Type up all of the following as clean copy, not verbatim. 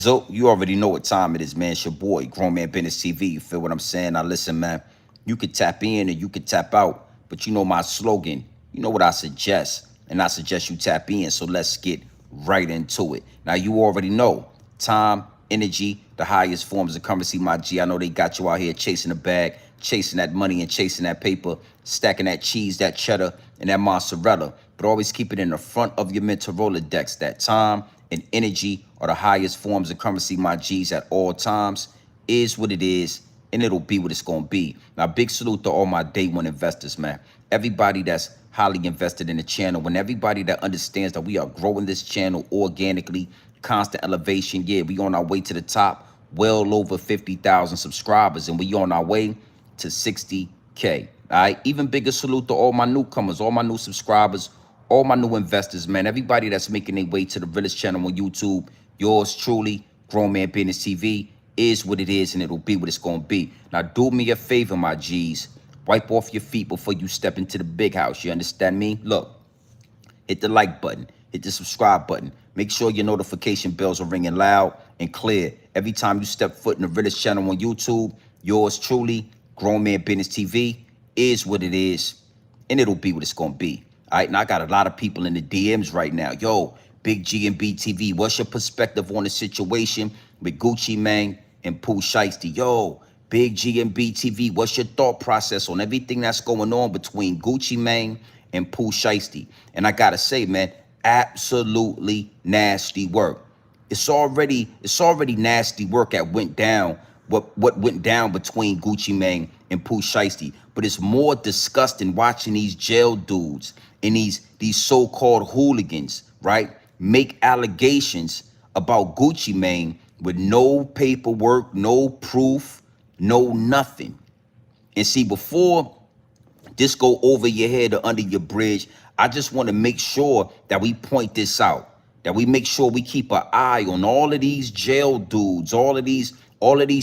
So you already know what time it is, man. It's your boy, Grown Man Business TV. You feel what I'm saying? Now listen, man. You could tap in or you could tap out, but you know my slogan. You know what I suggest, and I suggest you tap in. So let's get right into it. Now you already know time, energy, the highest forms of currency. My G, I know they got you out here chasing the bag, chasing that money, and chasing that paper, stacking that cheese, that cheddar, and that mozzarella. But always keep it in the front of your mental Rolodex. That time and energy are the highest forms of currency, my G's, at all times. Is what it is, and it'll be what it's gonna be. Now, big salute to all my day one investors, man. Everybody that's highly invested in the channel, and everybody that understands that we are growing this channel organically, constant elevation. Yeah, we on our way to the top, well over 50,000 subscribers, and we on our way to 60K. All right, even bigger salute to all my newcomers, all my new subscribers, all my new investors, man. Everybody that's making their way to the Realest channel on YouTube. Yours truly, Grown Man Business TV, is what it is, and it'll be what it's gonna be. Now, do me a favor, my G's. Wipe off your feet before you step into the big house. You understand me? Look, hit the like button, hit the subscribe button. Make sure your notification bells are ringing loud and clear every time you step foot in the Realest channel on YouTube. Yours truly, Grown Man Business TV, is what it is, and it'll be what it's gonna be. All right, now I got a lot of people in the DMs right now. Yo, Big G and BTV, what's your perspective on the situation with Gucci Mane and Pooh Shiesty? Yo, Big G and BTV, what's your thought process on everything that's going on between Gucci Mane and Pooh Shiesty? And I gotta say, man, absolutely nasty work. It's already nasty work that went down. What went down between Gucci Mane and Pooh Shiesty, but it's more disgusting watching these jail dudes and these so-called hooligans, right, make allegations about Gucci Mane with no paperwork, no proof, no nothing. And see, before this go over your head or under your bridge, I just want to make sure that we point this out, that we make sure we keep an eye on all of these jail dudes, all of these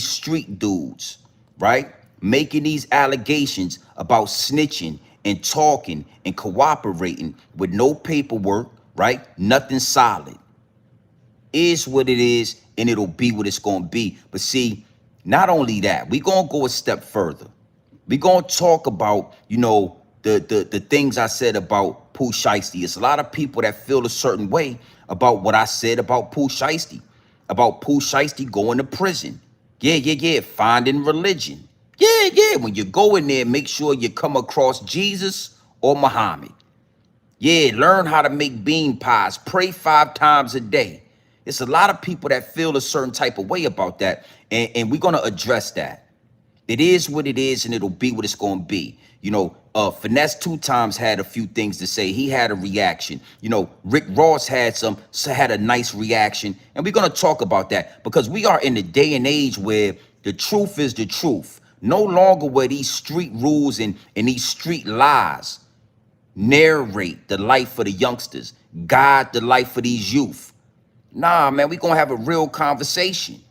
street dudes, right? Making these allegations about snitching and talking and cooperating with no paperwork, right? Nothing solid. Is what it is, and it'll be what it's gonna be. But see, not only that, we gonna go a step further. We gonna talk about, you know, the things I said about Pooh Shiesty. It's a lot of people that feel a certain way about what I said about Pooh Shiesty, going to prison. Yeah, finding religion. Yeah, when you go in there, make sure you come across Jesus or Muhammad. Yeah, learn how to make bean pies, pray 5 times a day. It's a lot of people that feel a certain type of way about that, and we're gonna address that. It is what it is, and it'll be what it's gonna be. You know, Finesse 2TYMES had a few things to say. He had a reaction. You know, Rick Ross had a nice reaction, and we're gonna talk about that because we are in the day and age where the truth is the truth. No longer where these street rules and these street lies narrate the life for the youngsters, guide the life for these youth. Nah, man, we gonna have a real conversation.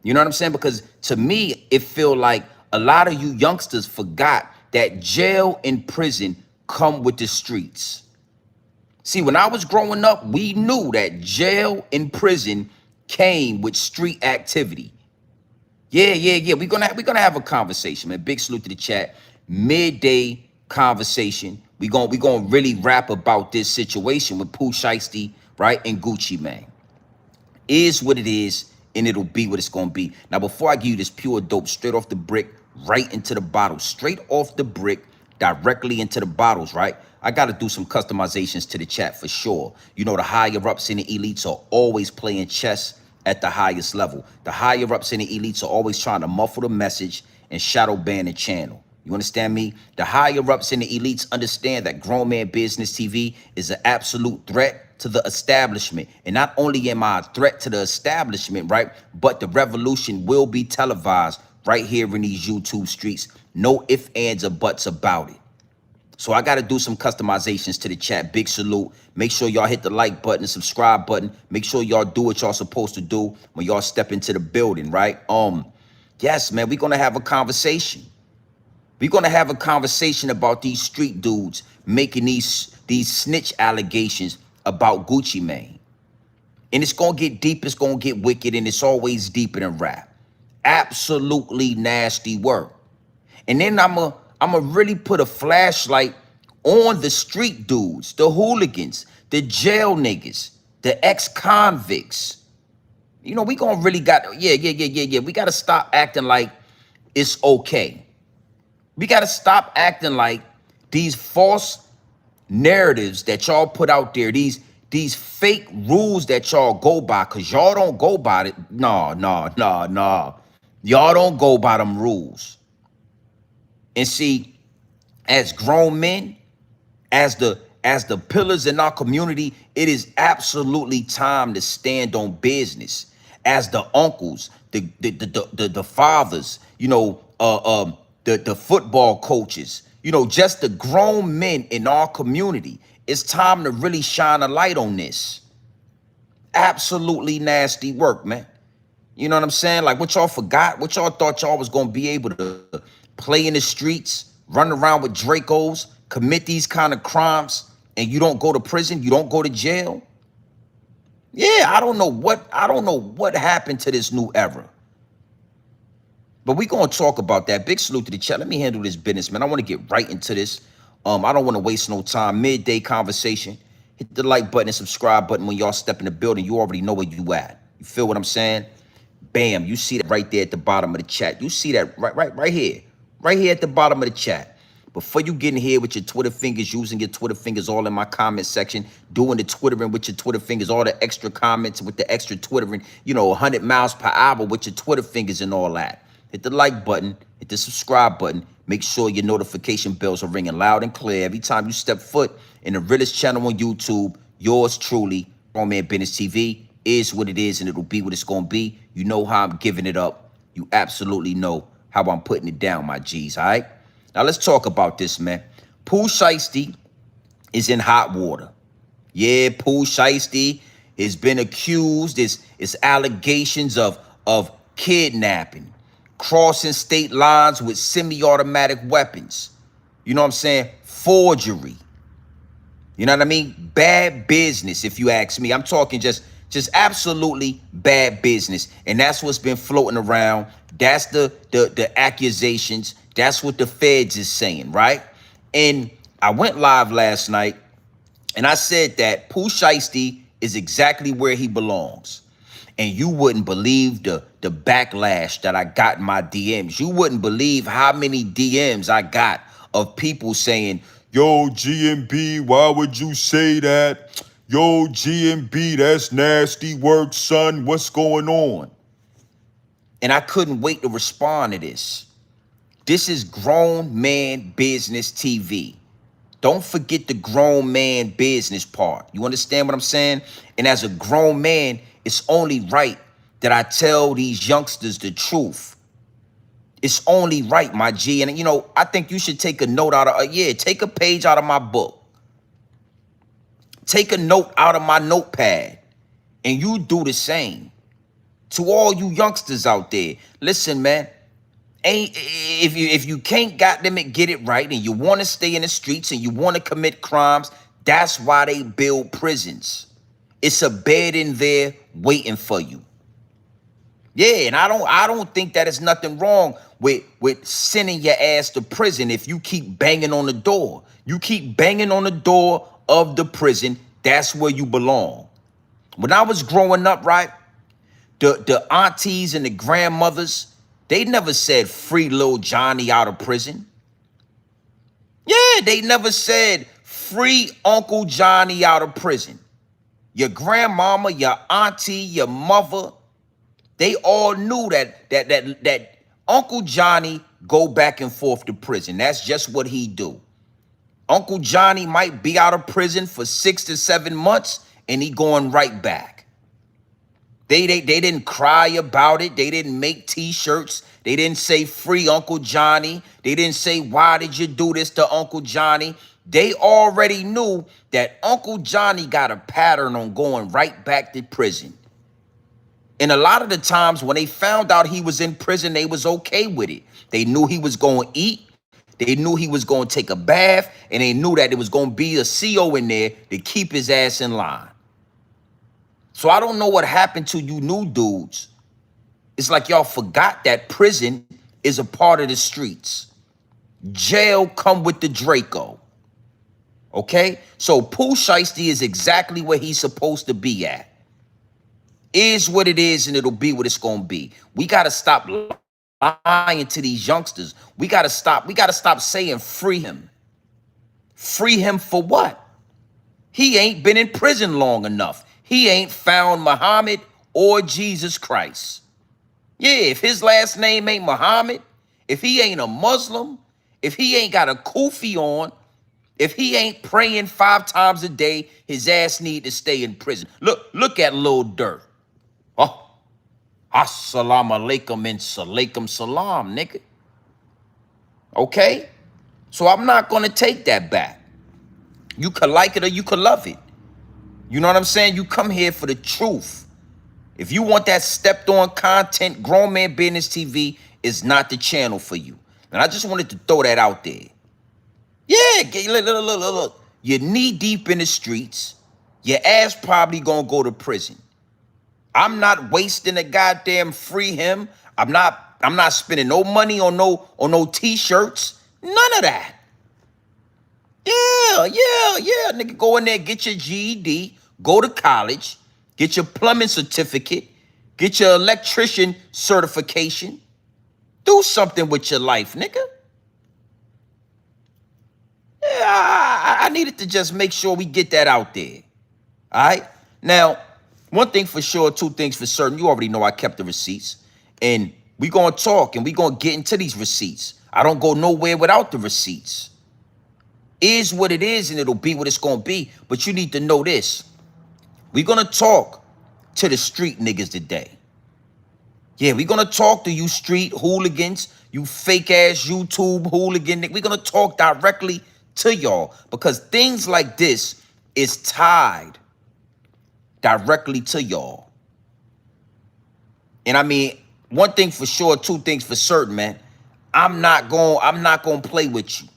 You know what I'm saying? Because to me, it feel like a lot of you youngsters forgot that jail and prison come with the streets. See, when I was growing up, we knew that jail and prison came with street activity. Yeah. We're gonna have a conversation, man. Big salute to the chat. Midday conversation. We gonna really rap about this situation with Pooh Shiesty, right, and Gucci Mane. Is what it is, and it'll be what it's gonna be. Now, before I give you this pure dope straight off the brick, right into the bottle, straight off the brick, directly into the bottles, right? I gotta do some customizations to the chat for sure. You know, the higher ups and the elites are always playing chess at the highest level. The higher ups and the elites are always trying to muffle the message and shadow ban the channel. You understand me? The higher ups and the elites understand that Grown Man Business TV is an absolute threat to the establishment. And not only am I a threat to the establishment, right, but the revolution will be televised right here in these YouTube streets. No ifs, ands, or buts about it. So I got to do some customizations to the chat. Big salute. Make sure y'all hit the like button, subscribe button. Make sure y'all do what y'all supposed to do when y'all step into the building, right? Yes, man, we're going to have a conversation. We're going to have a conversation about these street dudes making these snitch allegations about Gucci Mane. And it's gonna get deep, it's gonna get wicked, and it's always deeper than rap. Absolutely nasty work. And then I'ma really put a flashlight on the street dudes, the hooligans, the jail niggas, the ex-convicts. You know, we gonna really yeah. We gotta stop acting like it's okay. We gotta stop acting like these false narratives that y'all put out there, these fake rules that y'all go by, cause y'all don't go by it. No. Y'all don't go by them rules. And see, as grown men, as the pillars in our community, it is absolutely time to stand on business. As the uncles, the fathers, you know, the football coaches, you know, just the grown men in our community. It's time to really shine a light on this. Absolutely nasty work, man. You know what I'm saying? Like, what y'all forgot, what y'all thought y'all was gonna be able to play in the streets, run around with Dracos, commit these kind of crimes, and you don't go to prison, you don't go to jail. Yeah, I don't know what happened to this new era. But we gonna talk about that. Big salute to the chat. Let me handle this business, man. I want to get right into this. I don't want to waste no time. Midday conversation. Hit the like button and subscribe button when y'all step in the building. You already know where you at. You feel what I'm saying? Bam, you see that right there at the bottom of the chat. You see that right here. Right here at the bottom of the chat. Before you get in here with your Twitter fingers, using your Twitter fingers all in my comment section, doing the Twittering with your Twitter fingers, all the extra comments with the extra Twittering, you know, 100 miles per hour with your Twitter fingers and all that. Hit the like button, hit the subscribe button. Make sure your notification bells are ringing loud and clear every time you step foot in the Realest channel on YouTube. Yours truly, Grown Man Business TV, is what it is, and it'll be what it's going to be. You know how I'm giving it up. You absolutely know how I'm putting it down, my G's, all right? Now, let's talk about this, man. Pooh Shiesty is in hot water. Yeah, Pooh Shiesty has been accused. It's allegations of kidnapping, crossing state lines with semi-automatic weapons. You know what I'm saying? Forgery. You know what I mean? Bad business, if you ask me. I'm talking just absolutely bad business. And that's what's been floating around. That's the accusations. That's what the feds is saying, right? And I went live last night and I said that Pooh Shiesty is exactly where he belongs. And you wouldn't believe the backlash that I got in my DMs. You wouldn't believe how many DMs I got of people saying, yo, GMB, why would you say that? Yo, GMB, that's nasty work, son. What's going on? And I couldn't wait to respond to this. This is Grown Man Business TV. Don't forget the grown man business part. You understand what I'm saying? And as a grown man, it's only right that I tell these youngsters the truth. It's only right, my G. And, you know, I think you should take a note out of, take a page out of my book. Take a note out of my notepad. And you do the same. To all you youngsters out there, listen, man. If you can't get it right, and you want to stay in the streets and you want to commit crimes, that's why they build prisons. It's a bed in there waiting for you. Yeah, and I don't think that is nothing wrong with sending your ass to prison if you keep banging on the door. You keep banging on the door of the prison, that's where you belong. When I was growing up, right, the aunties and the grandmothers, they never said free little Johnny out of prison. Yeah, they never said free Uncle Johnny out of prison. Your grandmama, your auntie, your mother, they all knew that Uncle Johnny go back and forth to prison. That's just what he do. Uncle Johnny might be out of prison for 6 to 7 months and he going right back. They didn't cry about it. They didn't make t-shirts. They didn't say free Uncle Johnny. They didn't say, why did you do this to Uncle Johnny? They already knew that Uncle Johnny got a pattern on going right back to prison. And a lot of the times when they found out he was in prison, they was okay with it. They knew he was going to eat. They knew he was going to take a bath. And they knew that there was going to be a CO in there to keep his ass in line. So I don't know what happened to you new dudes. It's like y'all forgot that prison is a part of the streets. Jail come with the Draco. Okay? So Pooh Shiesty is exactly where he's supposed to be at. Is what it is, and it'll be what it's gonna be. We gotta stop lying to these youngsters. We gotta stop saying free him. Free him for what? He ain't been in prison long enough. He ain't found Muhammad or Jesus Christ. Yeah, if his last name ain't Muhammad, if he ain't a Muslim, if he ain't got a kufi on, if he ain't praying 5 times a day, his ass need to stay in prison. Look at Lil Durk. Oh, assalamu alaikum and salaikum salam, nigga. Okay? So I'm not gonna take that back. You could like it or you could love it. You know what I'm saying? You come here for the truth. If you want that stepped on content, Grown Man Business TV is not the channel for you. And I just wanted to throw that out there. Yeah, look. You're knee deep in the streets. Your ass probably gonna go to prison. I'm not wasting a goddamn free him. I'm not spending no money on no t-shirts. None of that. Yeah. Nigga, go in there, get your GED, go to college, get your plumbing certificate, get your electrician certification. Do something with your life, nigga. Yeah, I needed to just make sure we get that out there. All right? Now, one thing for sure, 2 things for certain. You already know I kept the receipts. And we going to talk and we going to get into these receipts. I don't go nowhere without the receipts. Is what it is and it'll be what it's going to be. But you need to know this. We're going to talk to the street niggas today. Yeah, we're going to talk to you street hooligans, you fake-ass YouTube hooligan. We're going to talk directly to y'all because things like this is tied directly to y'all. And I mean, one thing for sure, 2 things for certain, man. I'm not going to play with you.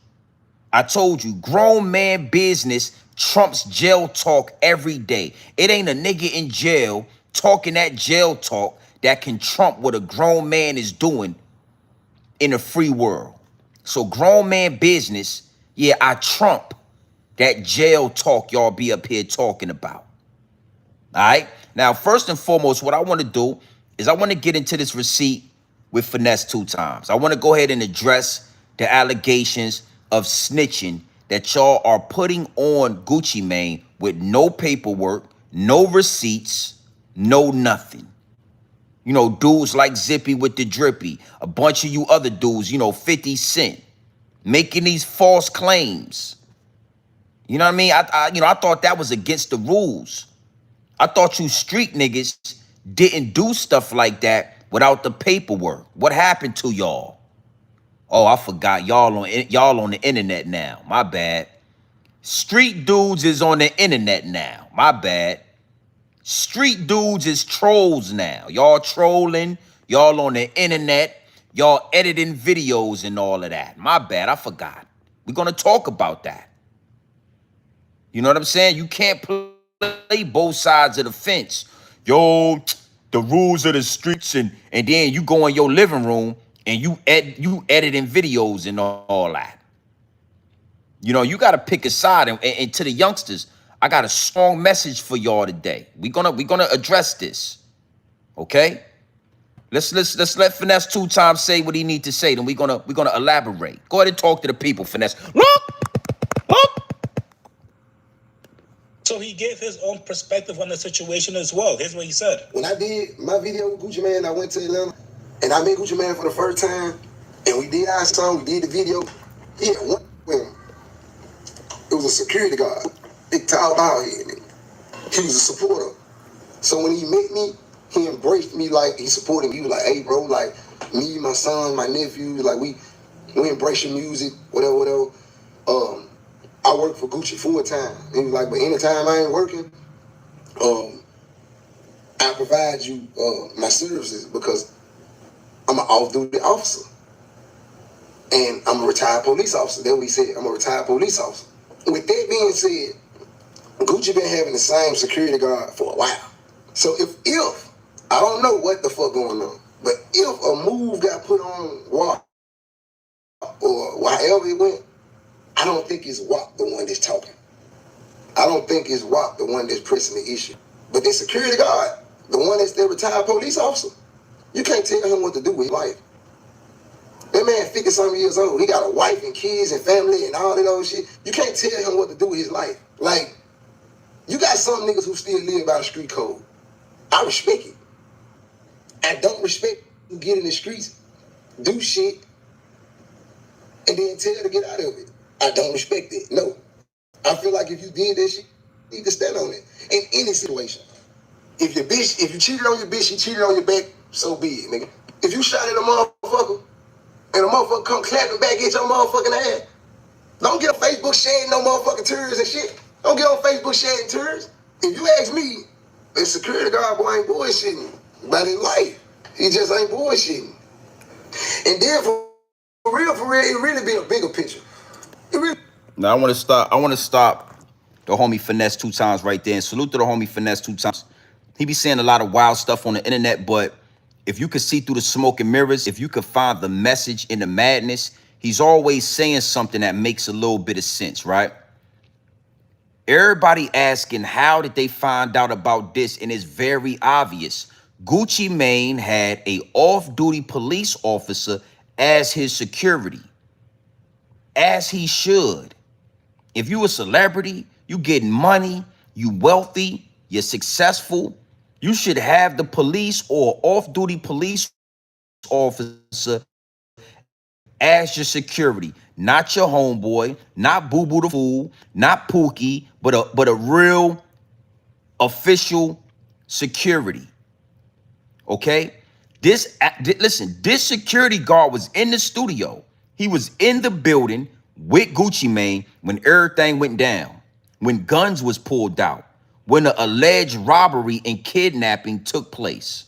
I told you, grown man business trumps jail talk every day. It ain't a nigga in jail talking that jail talk that can trump what a grown man is doing in a free world. So grown man business, yeah, I trump that jail talk y'all be up here talking about. All right? Now, first and foremost, what I want to do is I want to get into this receipt with Finesse 2 times. I want to go ahead and address the allegations of snitching that y'all are putting on Gucci Mane with no paperwork, no receipts, no nothing. You know, dudes like Zippy with the Drippy, a bunch of you other dudes, 50 Cent, making these false claims. You know what I mean? I thought that was against the rules. I thought you street niggas didn't do stuff like that without the paperwork. What happened to y'all? Oh, I forgot y'all on the internet now. My bad. Street dudes is on the internet now. My bad. Street dudes is trolls now. Y'all trolling. Y'all on the internet. Y'all editing videos and all of that. My bad. I forgot. We're going to talk about that. You know what I'm saying? You can't play both sides of the fence. Yo, the rules of the streets, and then you go in your living room and you editing videos and all that. You got to pick a side. And to the youngsters, I got a strong message for y'all today. We're gonna address this. Okay? Let's let Finesse 2 times say what he need to say. Then we're gonna elaborate. Go ahead and talk to the people, Finesse. Look. So he gave his own perspective on the situation as well. Here's what he said. When I did my video with Gucci Mane, I went to Atlanta, and I met Gucci Mane for the first time, and we did our song, we did the video. He had one with him. It was a security guard, big tall bald head. He was a supporter. So when he met me, he embraced me like he supported me. He was like, hey bro, like me, my son, my nephew, like we embrace your music, whatever. I work for Gucci full time. He was like, but anytime I ain't working, I provide you my services because I'm an off-duty officer. And I'm a retired police officer. That's what he said. I'm a retired police officer. With that being said, Gucci been having the same security guard for a while. So if I don't know what the fuck going on, but if a move got put on WAP or however it went, I don't think it's WAP the one that's talking. I don't think it's WAP the one that's pressing the issue. But the security guard, the one that's the retired police officer, you can't tell him what to do with his life. That man 50-something years old. He got a wife and kids and family and all that old shit. You can't tell him what to do with his life. Like, you got some niggas who still live by the street code. I respect it. I don't respect who get in the streets, do shit, and then tell to get out of it. I don't respect it. No. I feel like if you did that shit, you need to stand on it. In any situation. If you cheated on your bitch, she cheated on your back, so be it, nigga. If you shot at a motherfucker, and a motherfucker come clapping back at your motherfucking ass, don't get on Facebook sharing no motherfucking tours and shit. Don't get on Facebook sharing tours. If you ask me, the security guard boy ain't bullshitting about his life. He just ain't bullshitting. And then for real, it really be a bigger picture. It really. Now I want to stop the homie Finesse 2 times right there, and salute to the homie Finesse 2 times. He be saying a lot of wild stuff on the internet, but if you could see through the smoke and mirrors, if you could find the message in the madness, he's always saying something that makes a little bit of sense, right? Everybody asking how did they find out about this, and it's very obvious. Gucci Mane had a off-duty police officer as his security, as he should. If you a celebrity, you getting money, you wealthy, you're successful, you should have the police or off-duty police officer as your security, not your homeboy, not Boo Boo the Fool, not Pookie, but a real official security. Okay? Listen, this security guard was in the studio. He was in the building with Gucci Mane when everything went down, when guns was pulled out, when the alleged robbery and kidnapping took place.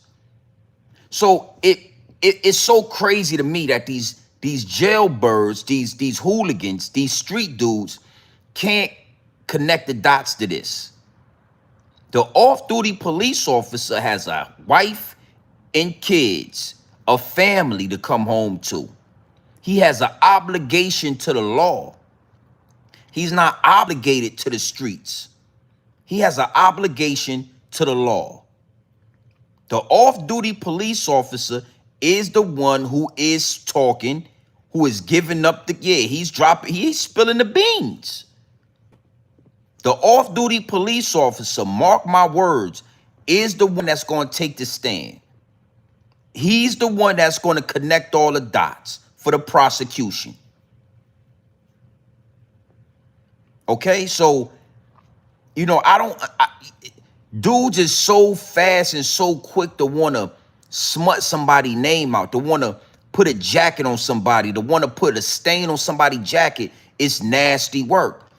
So it's so crazy to me that these jailbirds, these hooligans, these street dudes can't connect the dots to this. The off-duty police officer has a wife and kids, a family to come home to. He has an obligation to the law. He's not obligated to the streets. He has an obligation to the law. The off-duty police officer is the one who is talking, who is giving up he's spilling the beans. The off-duty police officer, mark my words, is the one that's going to take the stand. He's the one that's going to connect all the dots for the prosecution. Okay, so, dudes is so fast and so quick to want to smut somebody's name out, to want to put a jacket on somebody, to want to put a stain on somebody's jacket. It's nasty work.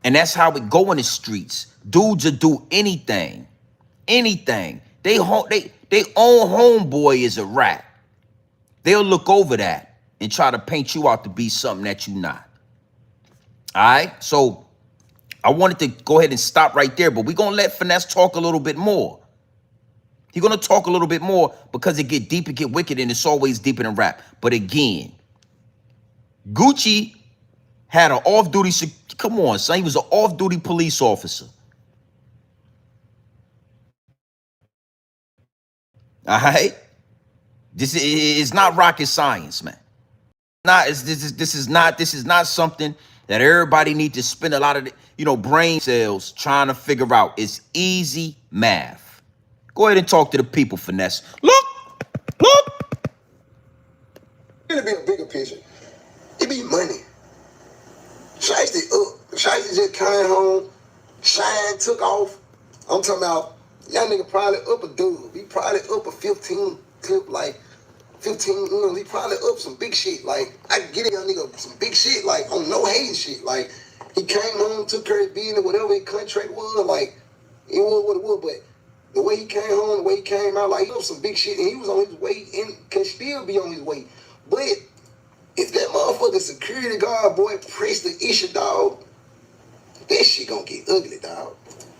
And that's how it go in the streets. Dudes will do anything. Anything. They own homeboy is a rat. They'll look over that and try to paint you out to be something that you're not. All right? So I wanted to go ahead and stop right there, but we're going to let Finesse talk a little bit more. He's going to talk a little bit more because it get deep, it get wicked, and it's always deeper than rap. But again, Gucci had an off-duty, come on, son, he was an off-duty police officer. All right? This is not rocket science, man. This is not something that everybody needs to spend a lot of brain cells trying to figure out. It's easy math. Go ahead and talk to the people, Finesse. Look. It'll be a bigger picture. It be money. Shiesty up. Shiesty just came home. Shine took off. I'm talking about y'all nigga probably up a dub. He probably up a 15 clip, like 15, he probably up some big shit. Like, I get it, young nigga, some big shit, like, on no hating shit. Like, he came home, took care of business, whatever his contract was, like, it was what it was, but the way he came home, the way he came out, like, he up some big shit, and he was on his way, and can still be on his way. But if that motherfucking security guard, boy, press the issue, dog, that shit gonna get ugly, dog.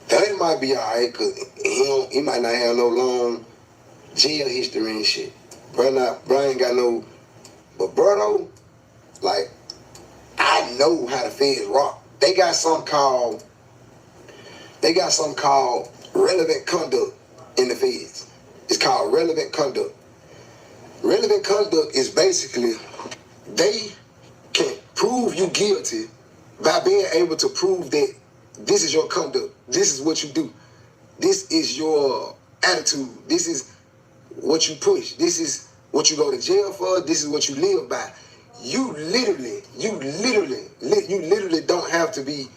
That might be alright, cause he might not have no long jail history and shit. Bro ain't got no, but bro though, like, I know how the feds rock. They got something called relevant conduct in the feds. It's called relevant conduct. Relevant conduct is basically they can prove you guilty by being able to prove that this is your conduct. This is what you do. This is your attitude. This is what you push. This is what you go to jail for. This is what you live by. You literally don't have to be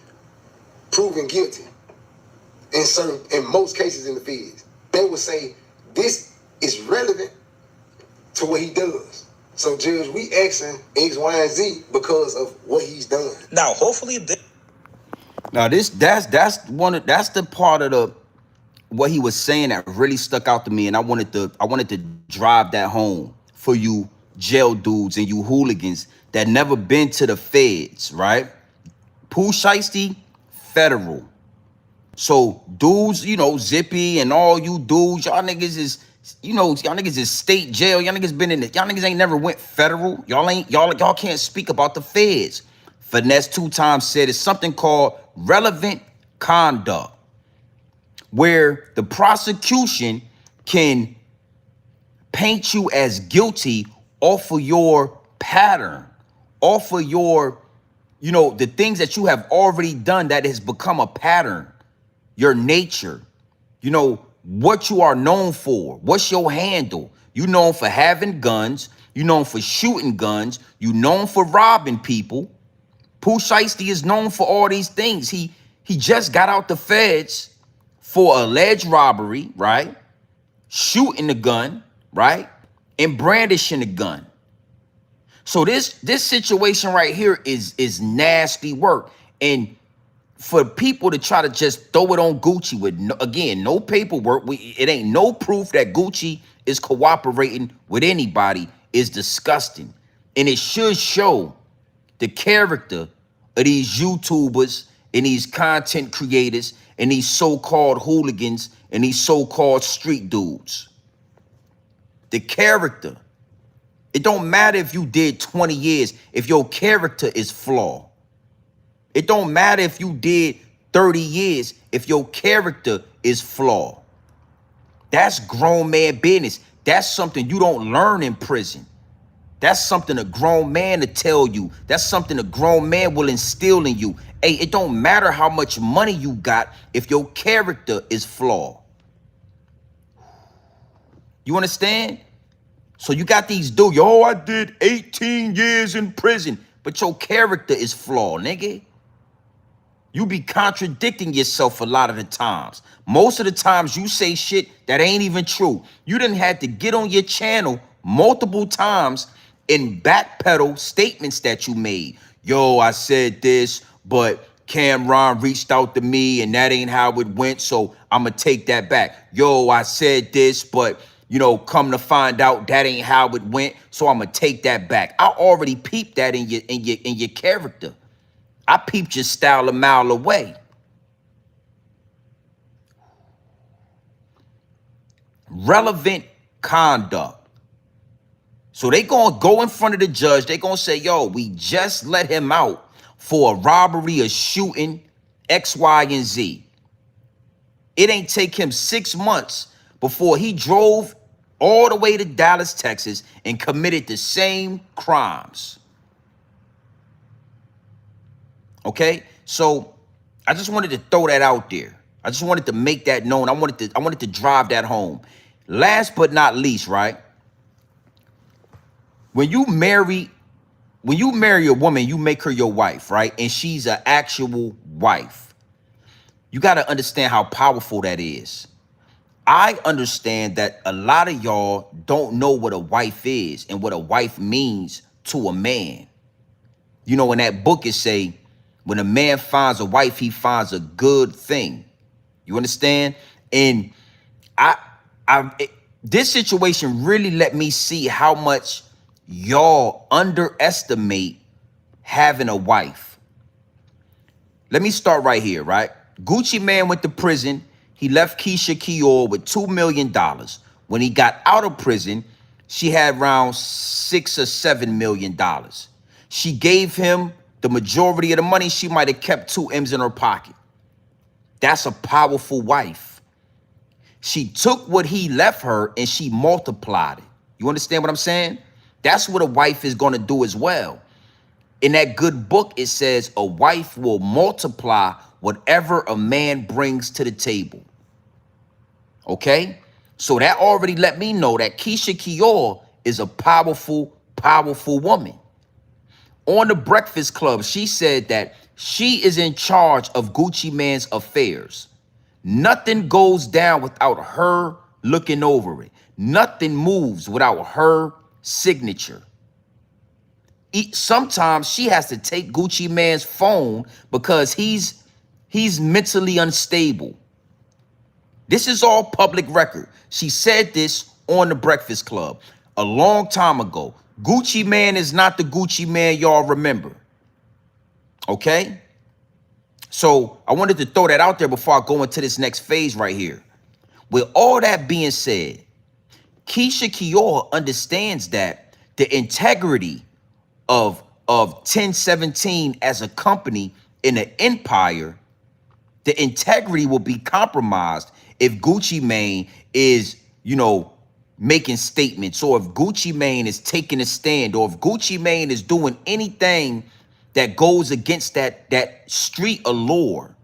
proven guilty in most cases in the feds. They will say this is relevant to what he does. So Judge, we asking X, Y, and Z because of what he's done. Now, hopefully, Now that's the part of the what he was saying that really stuck out to me, and I wanted to drive that home for you jail dudes and you hooligans that never been to the feds, right? Pooh Shiesty, federal. So dudes, Zippy and all you dudes, y'all niggas is, y'all niggas is state jail. Y'all niggas been in it. Y'all niggas ain't never went federal. Y'all can't speak about the feds. Finesse 2TYMES said it's something called relevant conduct, where the prosecution can paint you as guilty off of your pattern, off of your, the things that you have already done that has become a pattern, your nature, what you are known for. What's your handle? You known for having guns. You known for shooting guns. You known for robbing people. Pooh Shiesty is known for all these things. He just got out the feds for alleged robbery, right? Shooting the gun, right? And brandishing the gun. So this situation right here is nasty work. And for people to try to just throw it on Gucci with, no paperwork, it ain't no proof that Gucci is cooperating with anybody is disgusting. And it should show the character of these YouTubers and these content creators and these so-called hooligans and these so-called street dudes. The character. It don't matter if you did 20 years if your character is flawed. It don't matter if you did 30 years if your character is flawed. That's grown man business. That's something you don't learn in prison. That's something a grown man to tell you. That's something a grown man will instill in you. Hey, it don't matter how much money you got if your character is flawed. You understand? So you got these dudes, I did 18 years in prison, but your character is flawed, nigga. You be contradicting yourself a lot of the times. Most of the times you say shit that ain't even true. You done had to get on your channel multiple times and backpedal statements that you made. I said this, but Cameron reached out to me and that ain't how it went, so I'ma take that back. I said this, but come to find out that ain't how it went, so I'ma take that back. I already peeped that in your character. I peeped your style a mile away. Relevant conduct. So they gonna go in front of the judge. They gonna say, we just let him out for a robbery, a shooting, X, Y, and Z. It ain't take him 6 months before he drove all the way to Dallas, Texas, and committed the same crimes. Okay, so I just wanted to throw that out there. I just wanted to make that known. I wanted to drive that home. Last but not least, right? When you marry a woman, you make her your wife, right? And she's an actual wife. You got to understand how powerful that is. I understand that a lot of y'all don't know what a wife is and what a wife means to a man. In that book it say, when a man finds a wife, he finds a good thing. You understand? And this situation really let me see how much y'all underestimate having a wife. Let me start right here, right? Gucci Man went to prison. He left Keisha Kior with $2 million. When he got out of prison, she had around $6 or $7 million. She gave him the majority of the money. She might have kept 2 M's in her pocket. That's a powerful wife. She took what he left her and she multiplied it. You understand what I'm saying? That's what a wife is going to do as well. In that good book, it says a wife will multiply whatever a man brings to the table. Okay? So that already let me know that Keisha Kior is a powerful, powerful woman. On the Breakfast Club, she said that she is in charge of Gucci Man's affairs. Nothing goes down without her looking over it. Nothing moves without her signature. Sometimes she has to take Gucci Man's phone because he's mentally unstable. This is all public record. She said this on the Breakfast Club a long time ago. Gucci Man is not the Gucci Man y'all remember. Okay? So I wanted to throw that out there before I go into this next phase right here. With all that being said, Keisha Kior understands that the integrity of 1017 as a company in an empire, the integrity will be compromised if Gucci Mane is, making statements, or if Gucci Mane is taking a stand, or if Gucci Mane is doing anything that goes against that street allure.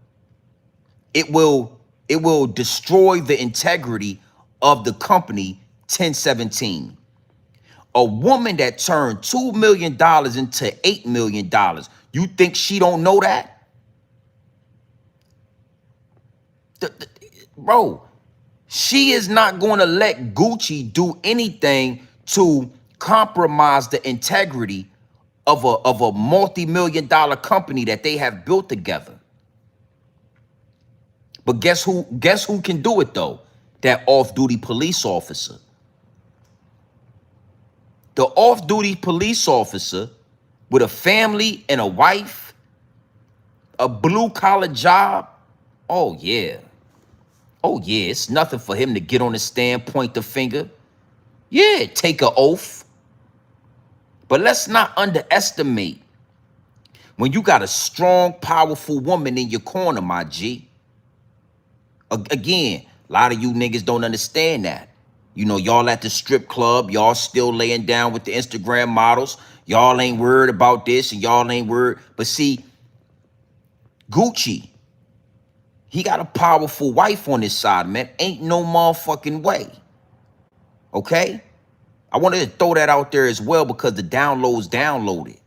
It will destroy the integrity of the company 1017. A woman that turned $2 million into $8 million. You think she don't know that? Bro, she is not going to let Gucci do anything to compromise the integrity of a multi-million-dollar company that they have built together. But guess who can do it though? That off-duty police officer. The off-duty police officer with a family and a wife, a blue-collar job. Oh yeah. Oh yeah, it's nothing for him to get on the stand, point the finger. Yeah, take an oath. But let's not underestimate when you got a strong, powerful woman in your corner, my G. Again, a lot of you niggas don't understand that. Y'all at the strip club, y'all still laying down with the Instagram models. Y'all ain't worried about this and y'all ain't worried. But see, Gucci, he got a powerful wife on his side, man. Ain't no motherfucking way. Okay? I wanted to throw that out there as well because the downloads downloaded.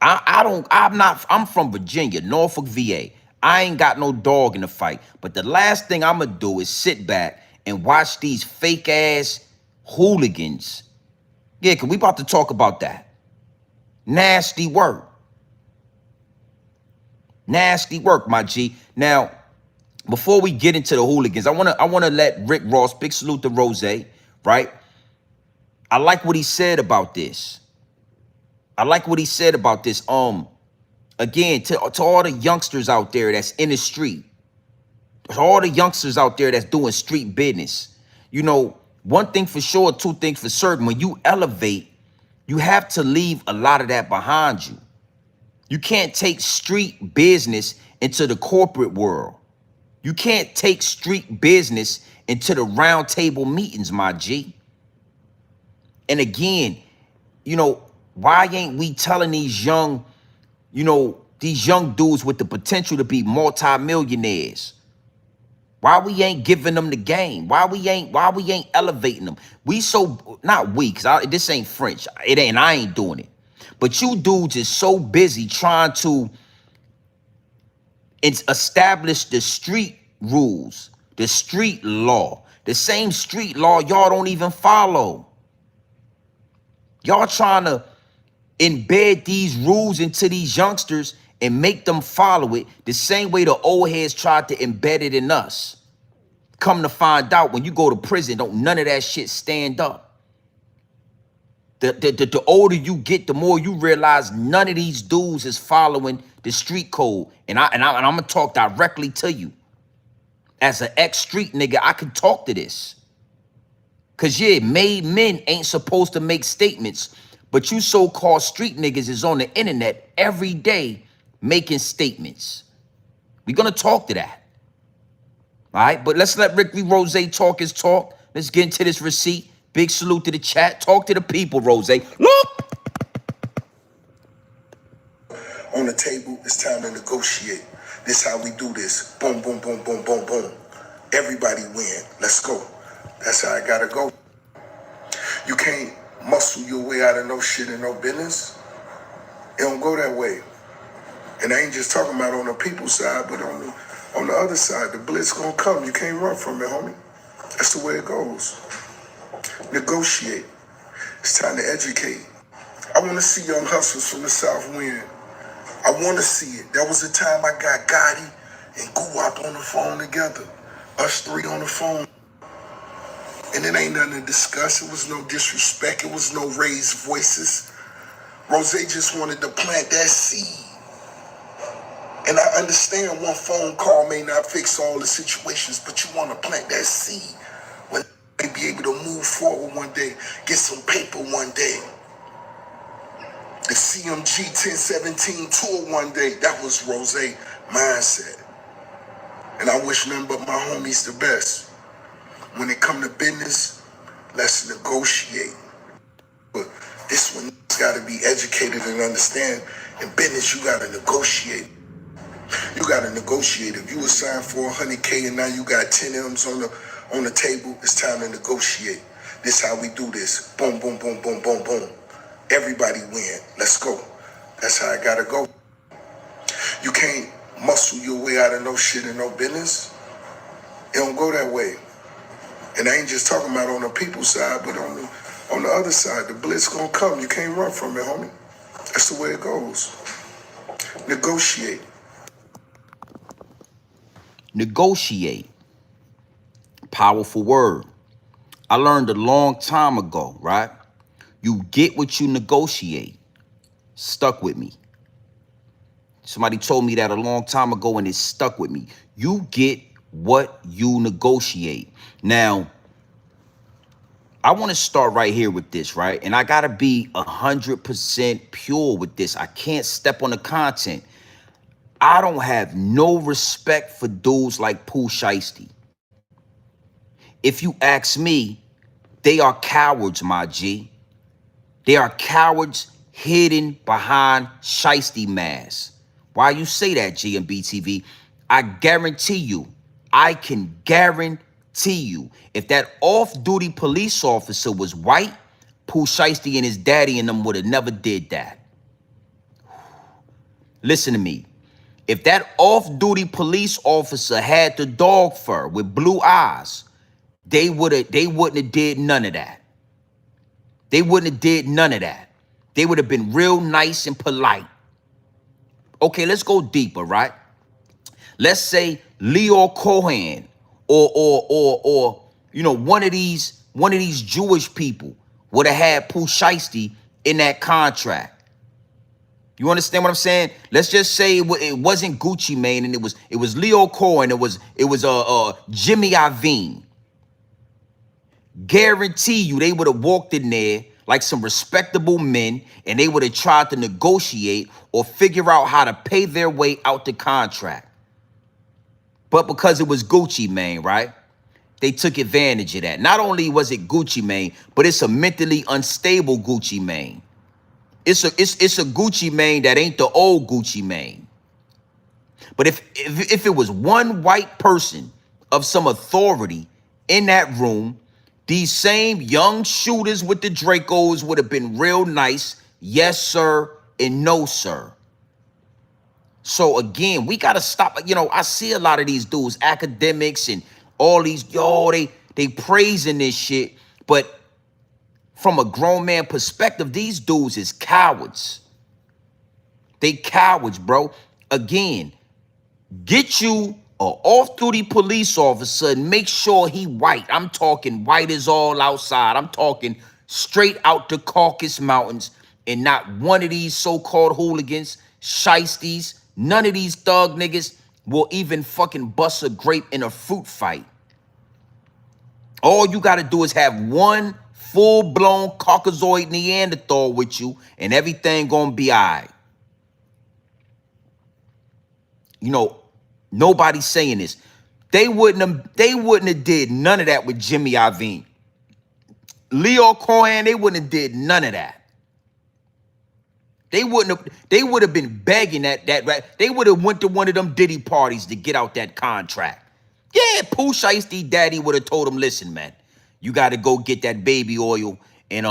I'm from Virginia, Norfolk, VA. I ain't got no dog in the fight. But the last thing I'm going to do is sit back and watch these fake ass hooligans. Yeah, because we about to talk about that. Nasty work. Nasty work, my G. Now, before we get into the hooligans, I wanna let Rick Ross, big salute to Rose, right? I like what he said about this. Again, to all the youngsters out there that's in the street, to all the youngsters out there that's doing street business. One thing for sure, two things for certain. When you elevate, you have to leave a lot of that behind you. You can't take street business into the corporate world. You can't take street business into the round table meetings, my G. And again, why ain't we telling these young dudes with the potential to be multimillionaires? Why we ain't giving them the game? Why we ain't elevating them? This ain't French. I ain't doing it. But you dudes is so busy trying to establish the street rules, the street law, the same street law y'all don't even follow. Y'all trying to embed these rules into these youngsters and make them follow it the same way the old heads tried to embed it in us. Come to find out, when you go to prison, don't none of that shit stand up. The older you get, the more you realize none of these dudes is following the street code. And I'm gonna talk directly to you. As an ex-street nigga, I can talk to this. Cause yeah, made men ain't supposed to make statements, but you so-called street niggas is on the internet every day making statements. We're gonna talk to that. All right, but let's let Rick Lee Rose talk his talk. Let's get into this receipt. Big salute to the chat. Talk to the people, Rose. Look! On the table, it's time to negotiate. This how we do this. Boom, boom, boom, boom, boom, boom. Everybody win. Let's go. That's how I gotta go. You can't muscle your way out of no shit and no business. It don't go that way. And I ain't just talking about on the people side, but on the other side, the blitz gonna come. You can't run from it, homie. That's the way it goes. Negotiate. It's time to educate. I want to see young hustlers from the South win. I want to see it. That was the time I got Gotti and Guwap on the phone together. Us three on the phone. And it ain't nothing to discuss. It was no disrespect. It was no raised voices. Rose just wanted to plant that seed. And I understand one phone call may not fix all the situations, but you want to plant that seed when they be able to move forward one day, get some paper one day. The CMG 1017 tour one day, that was Rose mindset. And I wish nothing but my homies the best. When it come to business, let's negotiate. But this one got to be educated and understand. In business, you got to negotiate. You got to negotiate. If you were signed for 100K and now you got 10 M's on the table, it's time to negotiate. This how we do this. Boom, boom, boom, boom, boom, boom. Everybody win. Let's go. That's how I got to go. You can't muscle your way out of no shit and no business. It don't go that way. And I ain't just talking about on the people side, but on the other side, the blitz gonna come. You can't run from it, homie. That's the way it goes. Negotiate. Negotiate. Powerful word. I learned a long time ago, right? You get what you negotiate. Stuck with me. Somebody told me that a long time ago and it stuck with me. You get what you negotiate. Now, I want to start right here with this, right? And I got to be 100% pure with this. I can't step on the content. I don't have no respect for dudes like Pooh Shiesty. If you ask me, they are cowards, my G. They are cowards hidden behind Shiesty masks. Why you say that, GMB-TV? I guarantee you, I can guarantee you, if that off-duty police officer was white, Pooh Shiesty and his daddy and them would have never did that. Listen to me. If that off-duty police officer had the dog fur with blue eyes, they wouldn't have did none of that. They wouldn't have did none of that. They would have been real nice and polite. Okay, let's go deeper, right? Let's say Leo Cohen or you know, one of these Jewish people would have had Pooh Shiesty in that contract. You understand what I'm saying? Let's just say it wasn't Gucci Mane and it was Leo Cohen. It was Jimmy Iovine. Guarantee you they would have walked in there like some respectable men and they would have tried to negotiate or figure out how to pay their way out the contract. But because it was Gucci Mane, right? They took advantage of that. Not only was it Gucci Mane, but it's a mentally unstable Gucci Mane. It's a Gucci Mane that ain't the old Gucci Mane. But if it was one white person of some authority in that room, these same young shooters with the Dracos would have been real nice. Yes, sir, and no, sir. So again, we got to stop. You know, I see a lot of these dudes, academics and all these, they praising this shit. But from a grown man perspective, these dudes is cowards. They cowards, bro. Again, get you an off-duty police officer and make sure he white. I'm talking white is all outside. I'm talking straight out the Caucasus Mountains, and not one of these so-called hooligans, shiesties, none of these thug niggas will even fucking bust a grape in a fruit fight. All you got to do is have one full-blown Caucasoid Neanderthal with you, and everything gonna be all right. You know, nobody's saying this. They wouldn't have did none of that with Jimmy Iovine. Leo Cohen, they wouldn't have did none of that. They would have been begging that they would have went to one of them Diddy parties to get out that contract. Yeah, Pooh Shiesty Daddy would have told him, listen, man, you got to go get that baby oil and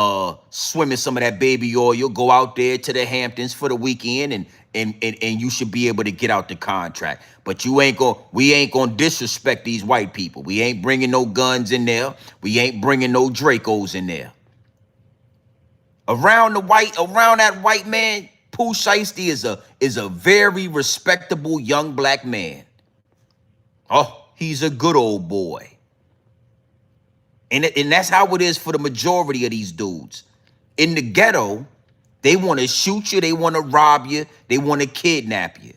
swim in some of that baby oil. Go out there to the Hamptons for the weekend and you should be able to get out the contract. But we ain't gonna disrespect these white people. We ain't bringing no guns in there. We ain't bringing no Dracos in there. Around that white man, Pooh Shiesty is a very respectable young black man. Oh, he's a good old boy. And that's how it is for the majority of these dudes. In the ghetto, they want to shoot you, they want to rob you, they want to kidnap you.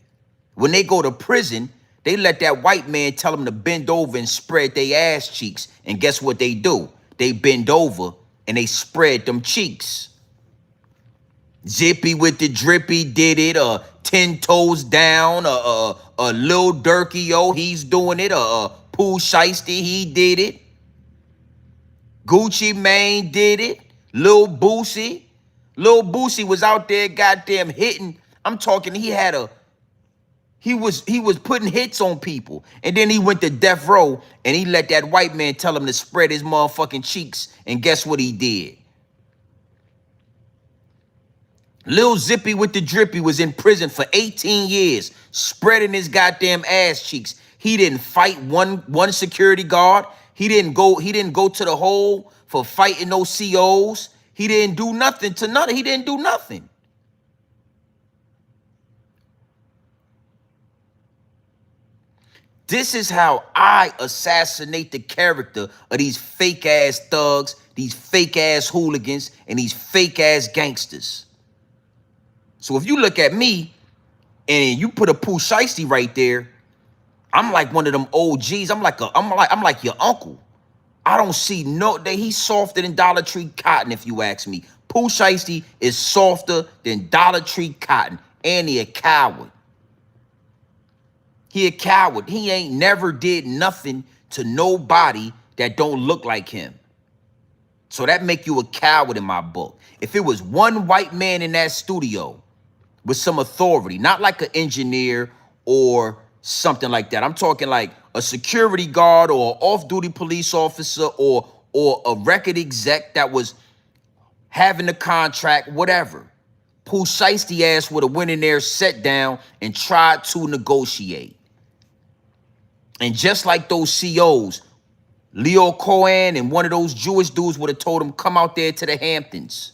When they go to prison, they let that white man tell them to bend over and spread their ass cheeks. And guess what they do? They bend over and they spread them cheeks. Zippy with the drippy did it. 10 toes down. Lil Durky, yo, he's doing it. Pooh Shiesty, he did it. Gucci Mane did it. Lil Boosie was out there goddamn hitting. I'm talking, he was putting hits on people. And then he went to death row and he let that white man tell him to spread his motherfucking cheeks. And guess what he did? Lil Zippy with the drippy was in prison for 18 years, spreading his goddamn ass cheeks. He didn't fight one security guard. He didn't go to the hole for fighting no COs. He didn't do nothing to none. He didn't do nothing. This is how I assassinate the character of these fake ass thugs, these fake ass hooligans, and these fake ass gangsters. So if you look at me and you put a Pooh Shiesty right there, I'm like one of them OGs. I'm like your uncle. I don't see he's softer than Dollar Tree cotton, if you ask me. Pooh Shiesty is softer than Dollar Tree cotton, and he a coward. He a coward. He ain't never did nothing to nobody that don't look like him. So that make you a coward in my book. If it was one white man in that studio with some authority, not like an engineer or something like that. I'm talking like a security guard or an off-duty police officer or a record exec that was having a contract, whatever. Pooh Shiesty ass would have went in there, sat down, and tried to negotiate. And just like those COs, Leo Cohen and one of those Jewish dudes would have told him, come out there to the Hamptons.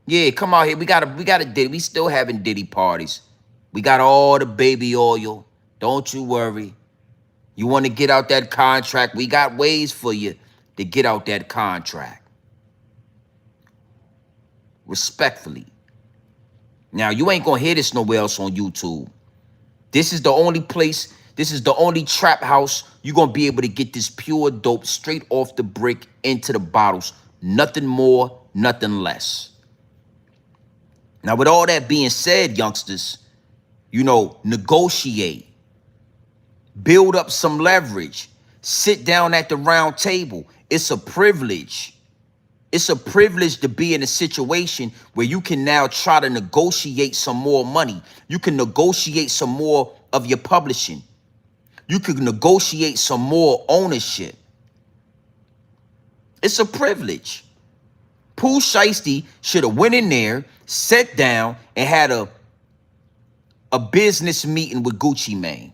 Yeah, come out here. We got a Diddy. We still having Diddy parties. We got all the baby oil. Don't you worry. You want to get out that contract? We got ways for you to get out that contract. Respectfully. Now, you ain't going to hear this nowhere else on YouTube. This is the only place, this is the only trap house you're going to be able to get this pure dope straight off the brick into the bottles. Nothing more, nothing less. Now, with all that being said, youngsters, you know, negotiate. Build up some leverage. Sit down at the round table. It's a privilege. It's a privilege to be in a situation where you can now try to negotiate some more money. You can negotiate some more of your publishing. You can negotiate some more ownership. It's a privilege. Pooh Shiesty should have went in there, sat down, and had a business meeting with Gucci Mane.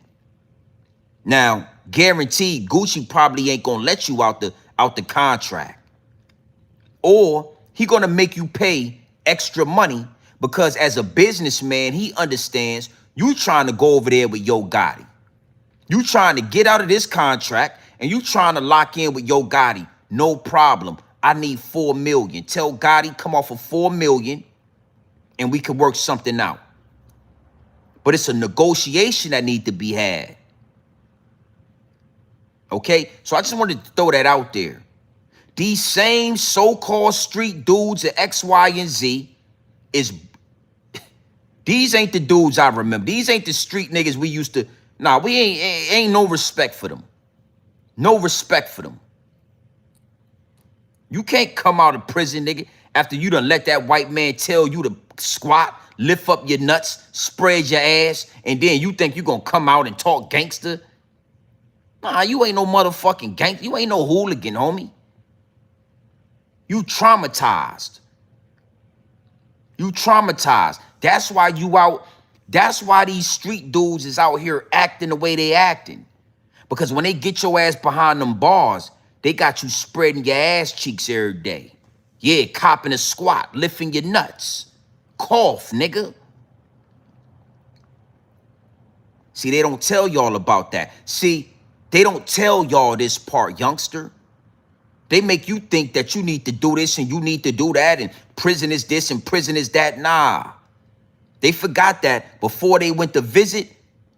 Now, guaranteed, Gucci probably ain't gonna let you out the contract. Or he gonna make you pay extra money because as a businessman, he understands you trying to go over there with Yo Gotti. You trying to get out of this contract and you trying to lock in with Yo Gotti. No problem. I need 4 million. Tell Gotti come off of 4 million and we can work something out. But it's a negotiation that need to be had. Okay? So I just wanted to throw that out there. These same so-called street dudes at X, Y, and Z is... These ain't the dudes I remember. These ain't the street niggas we used to... Nah, we ain't no respect for them. No respect for them. You can't come out of prison, nigga, after you done let that white man tell you to squat, lift up your nuts, spread your ass, and then you think you gonna come out and talk gangster? Nah, you ain't no motherfucking gangster. You ain't no hooligan, homie. You traumatized. You traumatized. That's why you out. That's why these street dudes is out here acting the way they acting. Because when they get your ass behind them bars, they got you spreading your ass cheeks every day. Yeah, copping a squat, lifting your nuts. Cough, nigga. See, they don't tell y'all about that. See, they don't tell y'all this part, youngster. They make you think that you need to do this and you need to do that and prison is this and prison is that. Nah. They forgot that before they went to visit,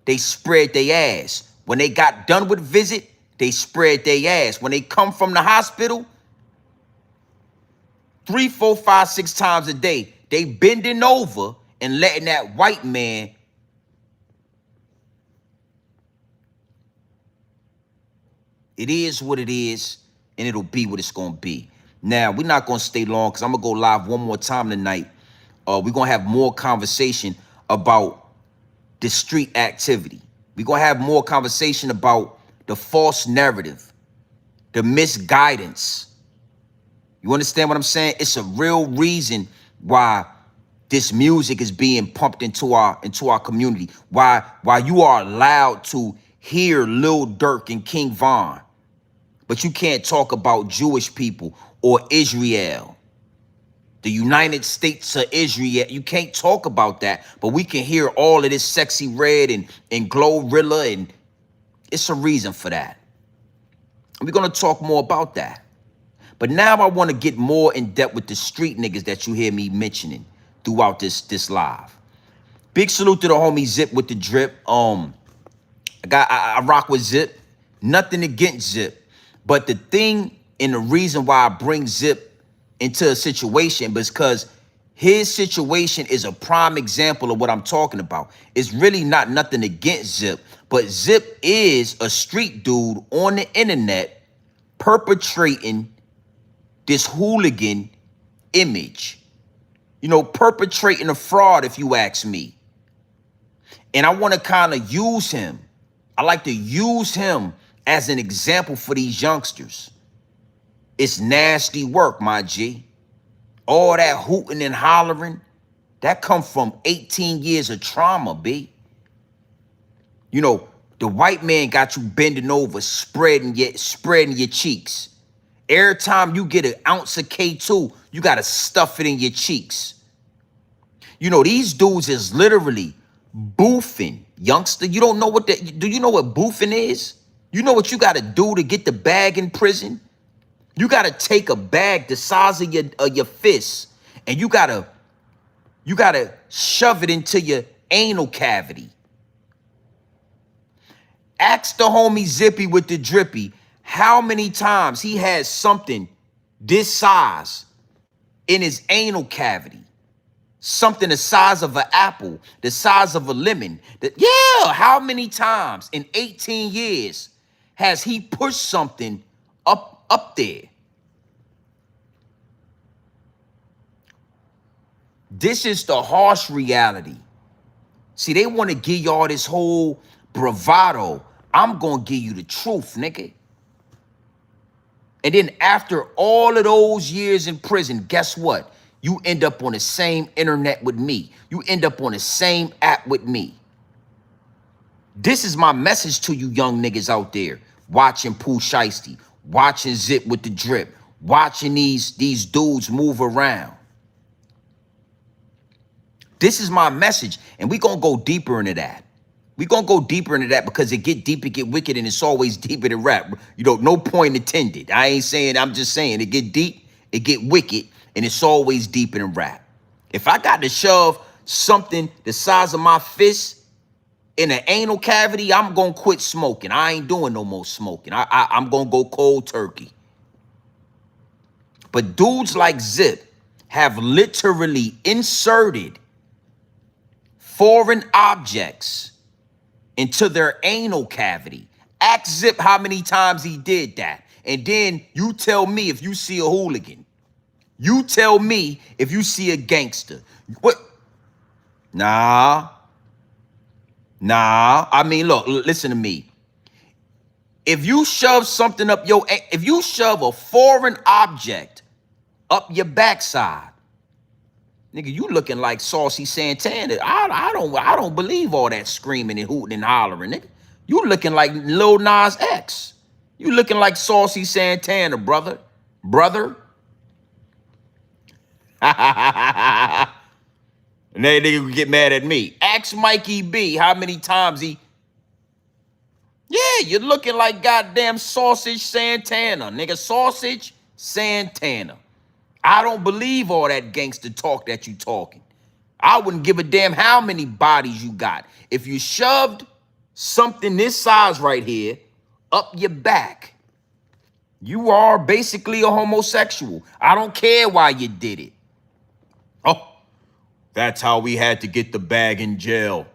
they spread their ass. When they got done with visit, they spread their ass. When they come from the hospital, 3, 4, 5, 6 times a day, they bending over and letting that white man it is what it is, and it'll be what it's going to be. Now, we're not going to stay long because I'm going to go live one more time tonight. We're going to have more conversation about the street activity. We're going to have more conversation about the false narrative, the misguidance. You understand what I'm saying? It's a real reason why this music is being pumped into our community. Why you are allowed to hear Lil Durk and King Von, but you can't talk about Jewish people or Israel, the United States of Israel. You can't talk about that, but we can hear all of this Sexy Red and Glorilla, and it's a reason for that. We're going to talk more about that. But now I want to get more in depth with the street niggas that you hear me mentioning throughout this live. Big salute to the homie Zip with the drip. I rock with Zip. Nothing against Zip. But the thing and the reason why I bring Zip into a situation is because his situation is a prime example of what I'm talking about. It's really not nothing against Zip, but Zip is a street dude on the internet perpetrating this hooligan image. You know, perpetrating a fraud, if you ask me. And I want to kind of use him. I like to use him as an example for these youngsters. It's nasty work, my G. All that hooting and hollering, that come from 18 years of trauma, B. You know, the white man got you bending over, spreading your cheeks. Every time you get an ounce of K2, you got to stuff it in your cheeks. You know, these dudes is literally boofing, youngster. You don't know what that, do you know what boofing is? You know what you got to do to get the bag in prison? You got to take a bag the size of your fist and you got to shove it into your anal cavity. Ask the homie Zippy with the drippy how many times he has something this size in his anal cavity. Something the size of an apple, the size of a lemon. Yeah, how many times in 18 years has he pushed something up there? This is the harsh reality. See, they want to give y'all this whole bravado. I'm going to give you the truth, nigga. And then after all of those years in prison, guess what? You end up on the same internet with me. You end up on the same app with me. This is my message to you young niggas out there watching Pooh Shiesty, watching Zip with the drip, watching these dudes move around. This is my message, and we're going to go deeper into that. We're going to go deeper into that because it get deep, it get wicked, and it's always deeper than rap. You know, no point intended. I ain't saying, I'm just saying it get deep, It get wicked, and it's always deeper than rap. If I got to shove something the size of my fist in an anal cavity, I'm gonna quit smoking. I ain't doing no more smoking. I'm gonna go cold turkey. But dudes like Zip have literally inserted foreign objects into their anal cavity. Ask Zip how many times he did that. And then you tell me if you see a hooligan. You tell me if you see a gangster. What? Nah. I mean, look, listen to me. If you shove something up if you shove a foreign object up your backside, nigga, you looking like Saucy Santana. I don't believe all that screaming and hooting and hollering, nigga. You looking like Lil Nas X. You looking like Saucy Santana, brother. And they nigga get mad at me. Ask Mikey B how many times he... Yeah, you're looking like goddamn Sausage Santana, nigga. Sausage Santana. I don't believe all that gangster talk that you talking. I wouldn't give a damn how many bodies you got. If you shoved something this size right here up your back, you are basically a homosexual. I don't care why you did it. Oh, that's how we had to get the bag in jail.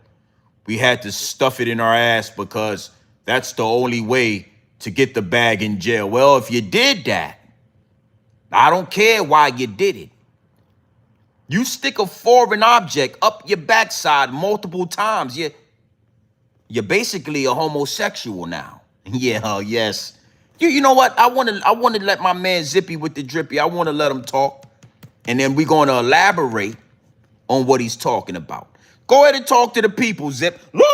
We had to stuff it in our ass because that's the only way to get the bag in jail. Well, if you did that, I don't care why you did it. You stick a foreign object up your backside multiple times, you're basically a homosexual now. Yeah, yes. You know what? I want to let my man Zippy with the drippy. I want to let him talk. And then we're going to elaborate on what he's talking about. Go ahead and talk to the people, Zip. Look.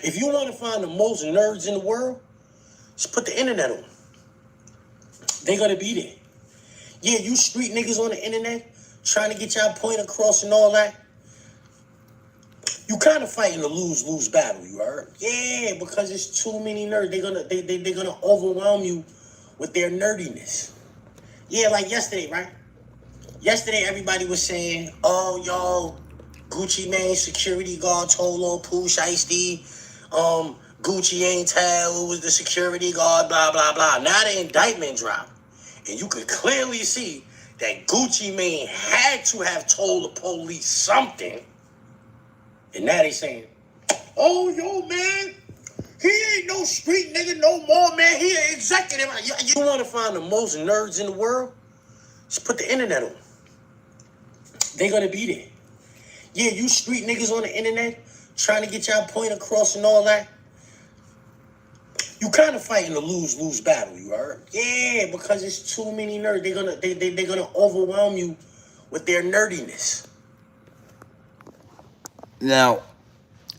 If you want to find the most nerds in the world, just put the internet on. They're going to be there. Yeah, you street niggas on the internet trying to get y'all point across and all that. You kind of fighting a lose-lose battle, you heard? Yeah, because it's too many nerds. They're gonna overwhelm you with their nerdiness. Yeah, like yesterday, right? Yesterday, everybody was saying, oh, yo, Gucci Mane security guard told on Pooh Shiesty. Gucci ain't tell who was the security guard, blah, blah, blah. Now the indictment dropped. And you could clearly see that Gucci Mane had to have told the police something. And now they saying, oh, yo, man, he ain't no street nigga no more, man. He an executive. You want to find the most nerds in the world? Just put the internet on. They're going to be there. Yeah, you street niggas on the internet trying to get y'all point across and all that. You kind of fighting a lose-lose battle, you heard? Yeah, because it's too many nerds. They're gonna overwhelm you with their nerdiness. Now,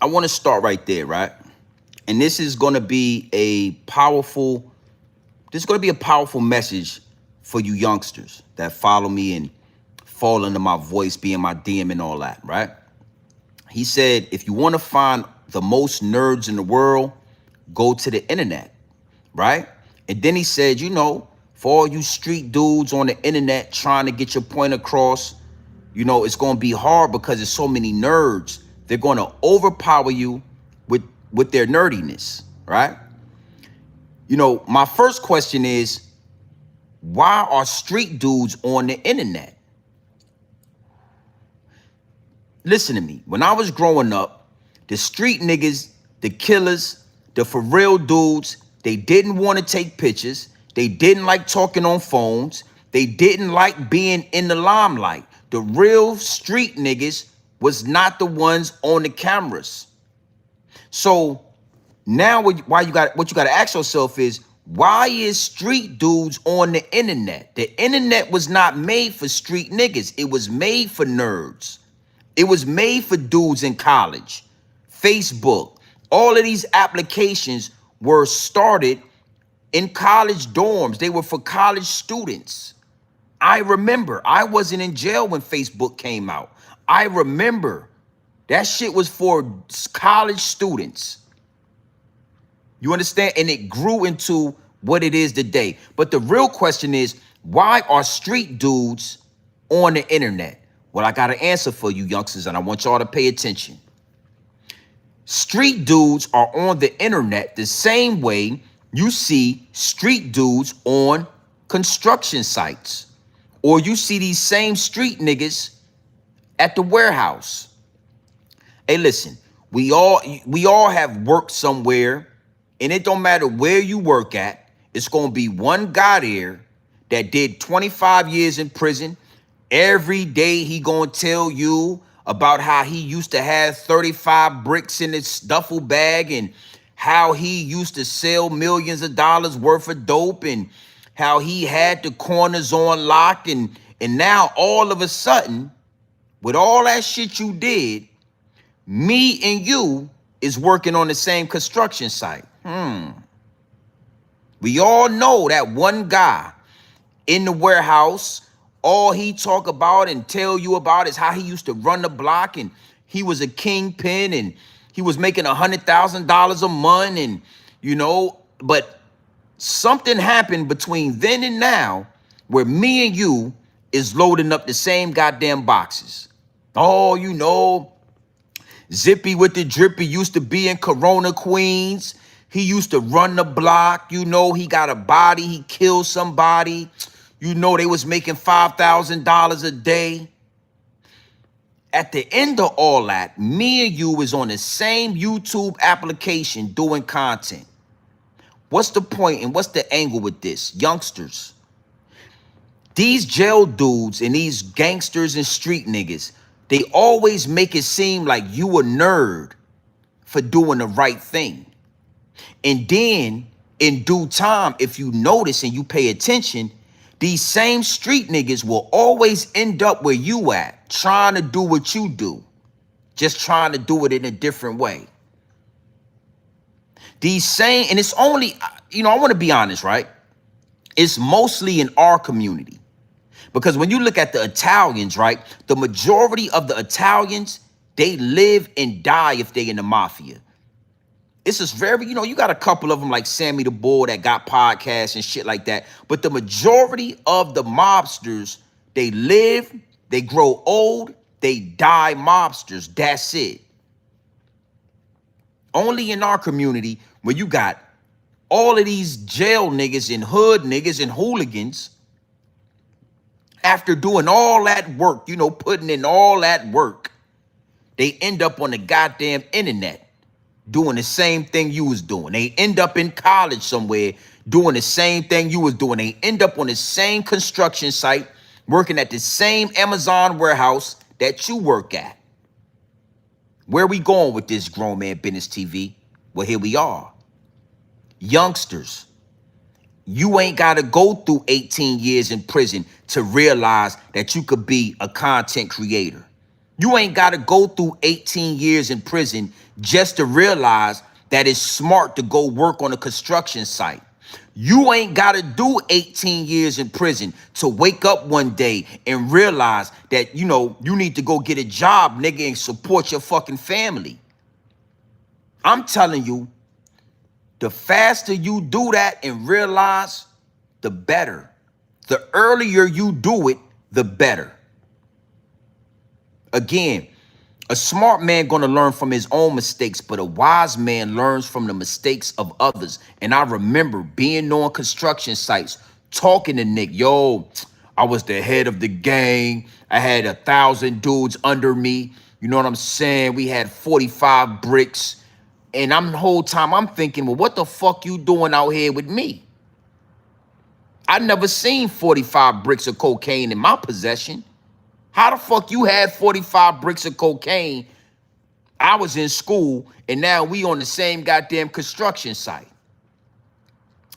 I want to start right there, right? And this is going to be a powerful message for you youngsters that follow me and fall under my voice, be in my DM and all that, right? He said, if you want to find the most nerds in the world, go to the internet, right? And then he said, you know, for all you street dudes on the internet trying to get your point across, you know, it's going to be hard because there's so many nerds. They're going to overpower you with their nerdiness, right? You know, my first question is, why are street dudes on the internet? Listen to me. When I was growing up, the street niggas, the killers, the for real dudes, they didn't want to take pictures. They didn't like talking on phones. They didn't like being in the limelight. The real street niggas was not the ones on the cameras. So now what you got to ask yourself is, why is street dudes on the internet? The internet was not made for street niggas. It was made for nerds. It was made for dudes in college. Facebook, all of these applications were started in college dorms. They were for college students. I remember I wasn't in jail when Facebook came out. I remember that shit was for college students. You understand? And it grew into what it is today. But the real question is, why are street dudes on the internet? Well, I got an answer for you youngsters, and I want y'all to pay attention. Street dudes are on the internet the same way you see street dudes on construction sites, or you see these same street niggas at the warehouse. Hey, listen, we all have worked somewhere, and it don't matter where you work at. It's gonna be one guy there that did 25 years in prison. Every day he gonna tell you about how he used to have 35 bricks in his duffel bag, and how he used to sell millions of dollars worth of dope, and how he had the corners on lock, and now all of a sudden, with all that shit you did, me and you is working on the same construction site. We all know that one guy in the warehouse, all he talk about and tell you about is how he used to run the block, and he was a kingpin, and he was making $100,000 a month, and but something happened between then and now where me and you is loading up the same goddamn boxes. Oh, Zippy with the drippy used to be in Corona, Queens. He used to run the block. He got a body. He killed somebody. They was making $5,000 a day. At the end of all that, me and you was on the same YouTube application doing content. What's the point and what's the angle with this? Youngsters, these jail dudes and these gangsters and street niggas, they always make it seem like you a nerd for doing the right thing. And then in due time, if you notice and you pay attention, these same street niggas will always end up where you at, trying to do what you do, just trying to do it in a different way. These same, and it's only, I want to be honest, right? It's mostly in our community. Because when you look at the Italians, right, the majority of the Italians, they live and die if they in the mafia. It's just very, you got a couple of them like Sammy the Bull that got podcasts and shit like that. But the majority of the mobsters, they live, they grow old, they die mobsters. That's it. Only in our community where you got all of these jail niggas and hood niggas and hooligans, after doing all that work, putting in all that work, they end up on the goddamn internet doing the same thing you was doing. They end up in college somewhere doing the same thing you was doing. They end up on the same construction site working at the same Amazon warehouse that you work at. Where we going with this Grown Man Business TV? Well, here we are. Youngsters, you ain't got to go through 18 years in prison to realize that you could be a content creator. You ain't got to go through 18 years in prison just to realize that it's smart to go work on a construction site. You ain't got to do 18 years in prison to wake up one day and realize that, you need to go get a job, nigga, and support your fucking family. I'm telling you, the faster you do that and realize, the better. The earlier you do it, the better. Again, a smart man gonna learn from his own mistakes, but a wise man learns from the mistakes of others. And I remember being on construction sites, talking to Nick, I was the head of the gang. I had 1,000 dudes under me. You know what I'm saying? We had 45 bricks. And the whole time I'm thinking, well, what the fuck you doing out here with me? I never seen 45 bricks of cocaine in my possession. How the fuck you had 45 bricks of cocaine? I was in school, and now we on the same goddamn construction site.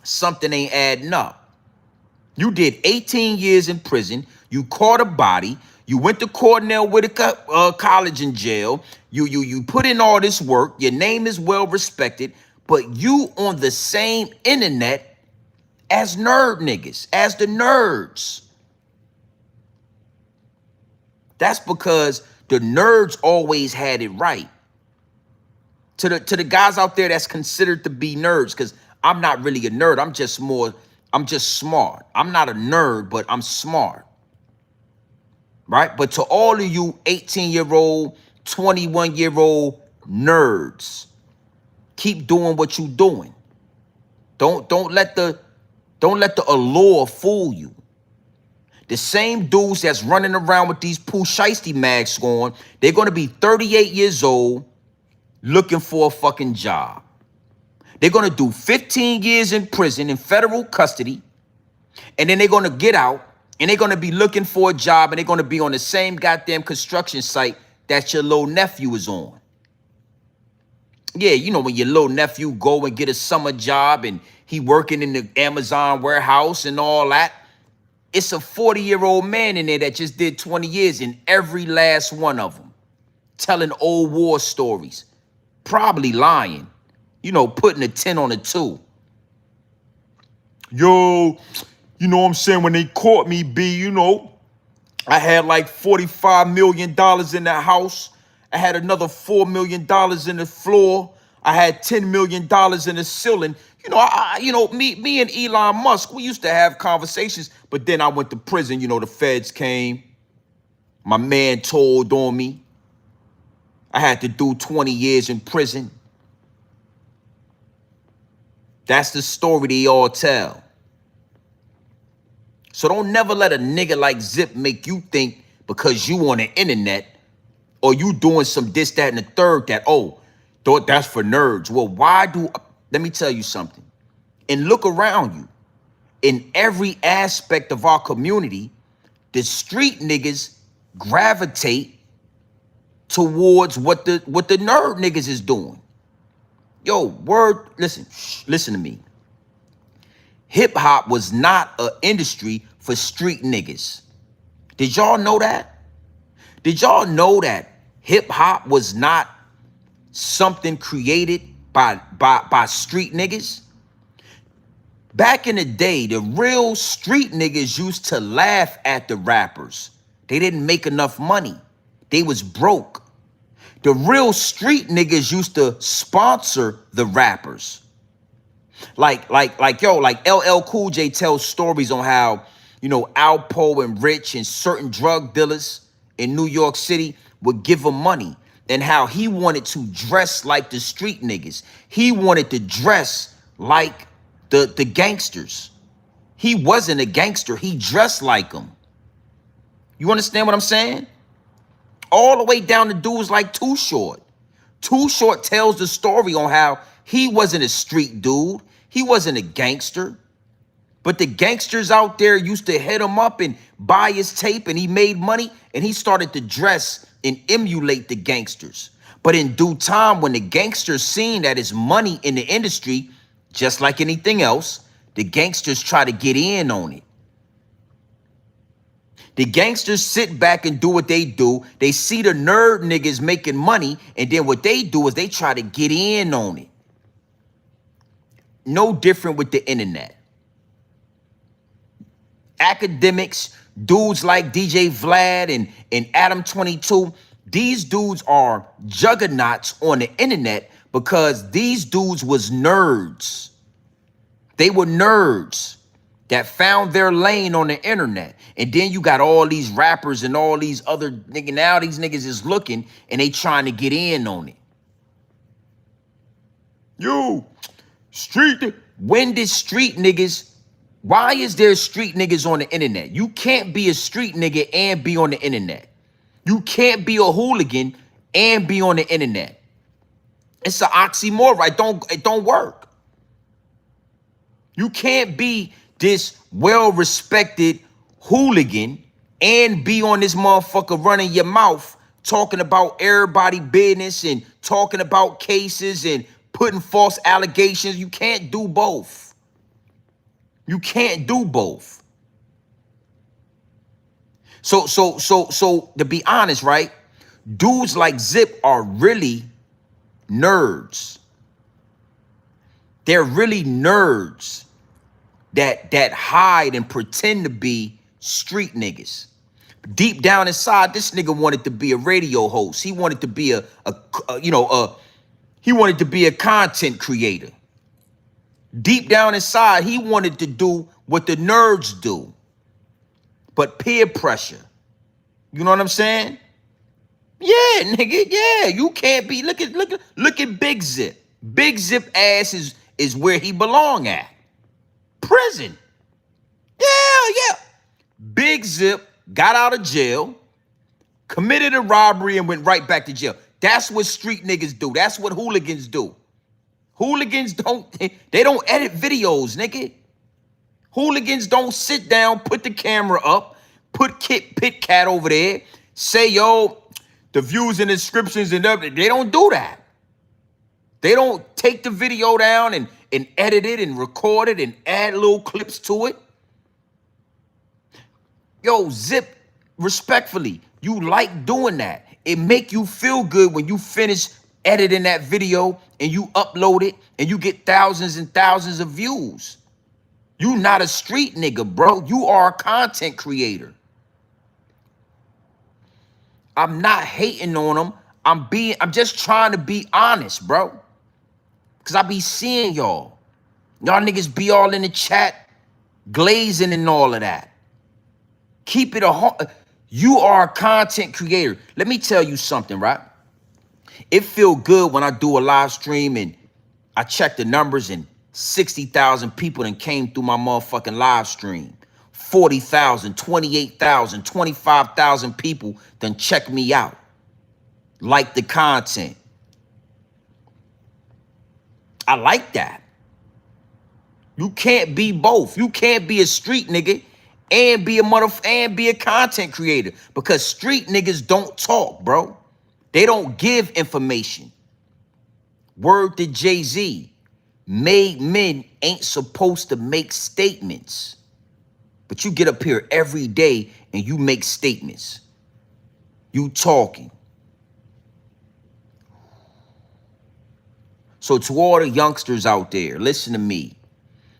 Something ain't adding up. You did 18 years in prison. You caught a body. You went to Cornell Whitaker College in jail. You put in all this work. Your name is well respected, but you on the same internet as nerd niggas, as the nerds. That's because the nerds always had it right. To the guys out there that's considered to be nerds, because I'm not really a nerd. I'm just smart. I'm not a nerd, but I'm smart. Right? But to all of you 18-year-old, 21-year-old nerds, keep doing what you doing. Don't let the allure fool you. The same dudes that's running around with these Pooh Shiesty mags on, they're gonna be 38 years old looking for a fucking job. They're gonna do 15 years in prison in federal custody, and then they're gonna get out and they're gonna be looking for a job, and they're gonna be on the same goddamn construction site that your little nephew is on. Yeah, you know when your little nephew go and get a summer job and he working in the Amazon warehouse and all that. It's a 40-year-old man in there that just did 20 years in every last one of them, telling old war stories, probably lying, you know, putting a 10 on a 2. Yo, you know what I'm saying? When they caught me, B, you know, I had like $45 million in the house. I had another $4 million in the floor. I had $10 million in the ceiling. You know, me and Elon Musk, we used to have conversations, but then I went to prison. You know, the feds came. My man told on me. I had to do 20 years in prison. That's the story they all tell. So don't never let a nigga like Zip make you think because you on the internet or you doing some this, that, and the third that, oh, thought that's for nerds. Well, let me tell you something. And look around you. In every aspect of our community, the street niggas gravitate towards what the nerd niggas is doing. Yo, listen to me. Hip hop was not an industry for street niggas. Did y'all know that? Did y'all know that hip hop was not something created by street niggas? Back in the day, the real street niggas used to laugh at the rappers. They didn't make enough money. They was broke. The real street niggas used to sponsor the rappers. Like LL Cool J tells stories on how, you know, Alpo and Rich and certain drug dealers in New York City would give him money, and how he wanted to dress like the street niggas. He wanted to dress like the gangsters. He wasn't a gangster. He dressed like them. You understand what I'm saying? All the way down to dudes like Too Short. Too Short tells the story on how he wasn't a street dude. He wasn't a gangster. But the gangsters out there used to hit him up and buy his tape, and he made money, and he started to dress and emulate the gangsters. But in due time, when the gangsters seen that it's money in the industry, just like anything else, the gangsters try to get in on it. The gangsters sit back and do what they do. They see the nerd niggas making money, and then what they do is they try to get in on it. No different with the internet. Academics, dudes like DJ Vlad and Adam 22, these dudes are juggernauts on the internet because these dudes was nerds. They were nerds that found their lane on the internet. And then you got all these rappers and all these other niggas. Now these niggas is looking and they trying to get in on it. Why is there street niggas on the internet? You can't be a street nigga and be on the internet. You can't be a hooligan and be on the internet. It's an oxymoron. It don't work. You can't be this well-respected hooligan and be on this motherfucker running your mouth, talking about everybody business and talking about cases and putting false allegations. You can't do both. You can't do both. So to be honest, right? Dudes like Zip are really nerds. They're really nerds that hide and pretend to be street niggas. Deep down inside, this nigga wanted to be a radio host. He wanted to be he wanted to be a content creator. Deep down inside, he wanted to do what the nerds do, but peer pressure. You know what I'm saying? Yeah, nigga, yeah. You can't be. Look at Big Zip. Big Zip ass is where he belong at. Prison. Yeah. Big Zip got out of jail, committed a robbery, and went right back to jail. That's what street niggas do. That's what hooligans do. Hooligans don't edit videos, nigga. Hooligans don't sit down, put the camera up, put Pit Cat over there, say, yo, the views and descriptions and everything. They don't do that. They don't take the video down and edit it and record it and add little clips to it. Yo, Zip, respectfully, you like doing that. It make you feel good when you finish editing that video and you upload it and you get thousands and thousands of views. You not a street nigga, bro. You are a content creator. I'm not hating on them. I'm just trying to be honest, bro. Cause I be seeing y'all. Y'all niggas be all in the chat, glazing and all of that. Keep it you are a content creator. Let me tell you something, right? It feel good when I do a live stream and I check the numbers and 60,000 people then came through my motherfucking live stream. 40,000, 28,000, 25,000 people then check me out. Like the content. I like that. You can't be both. You can't be a street nigga and be a content creator, because street niggas don't talk, bro. They don't give information. Word to Jay-Z. Made men ain't supposed to make statements. But you get up here every day and you make statements. You talking. So to all the youngsters out there, listen to me.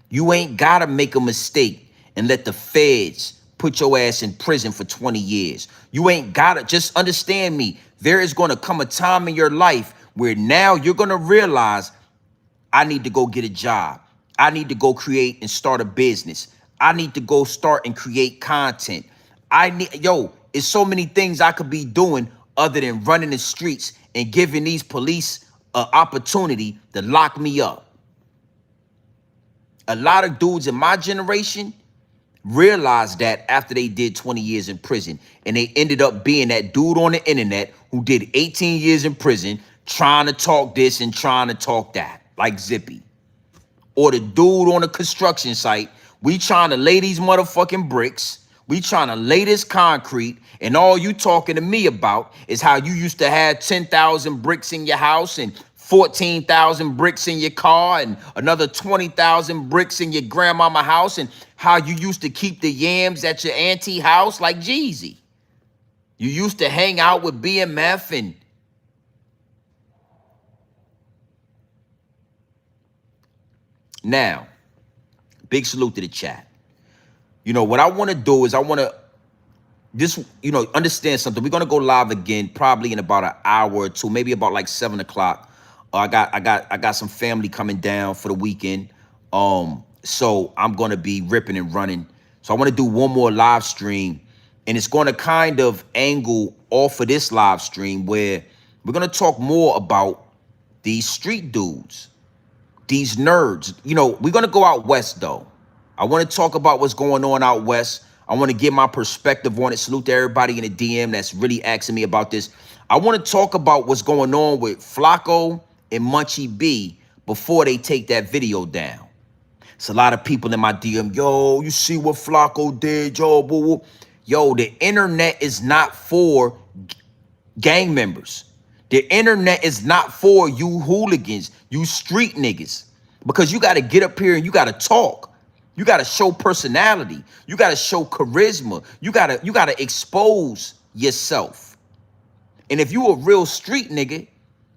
You ain't gotta make a mistake and let the feds put your ass in prison for 20 years. You ain't gotta, just understand me. There is gonna come a time in your life where now you're gonna realize, I need to go get a job. I need to go create and start a business. I need to go start and create content. It's so many things I could be doing other than running the streets and giving these police an opportunity to lock me up. A lot of dudes in my generation realized that after they did 20 years in prison, and they ended up being that dude on the internet who did 18 years in prison trying to talk this and trying to talk that, like Zippy. Or the dude on the construction site, we trying to lay these motherfucking bricks, we trying to lay this concrete, and all you talking to me about is how you used to have 10,000 bricks in your house and 14,000 bricks in your car and another 20,000 bricks in your grandmama house, and how you used to keep the yams at your auntie house like Jeezy. You used to hang out with BMF and now, big salute to the chat. You know, what I want to do is I want to just, understand something. We're going to go live again probably in about an hour or two, maybe about like 7 o'clock. I got some family coming down for the weekend. So I'm going to be ripping and running. So I want to do one more live stream, and it's going to kind of angle off of this live stream where we're going to talk more about these street dudes, these nerds. We're going to go out west though. I want to talk about what's going on out west. I want to give my perspective on it. Salute to everybody in the DM that's really asking me about this. I want to talk about what's going on with Flacco and Munchie B before they take that video down. It's a lot of people in my DM, yo, you see what Flacco did, yo, boo, boo. Yo, the internet is not for gang members. The internet is not for you hooligans, you street niggas. Because you got to get up here and you got to talk. You got to show personality. You got to show charisma. You got to expose yourself. And if you a real street nigga,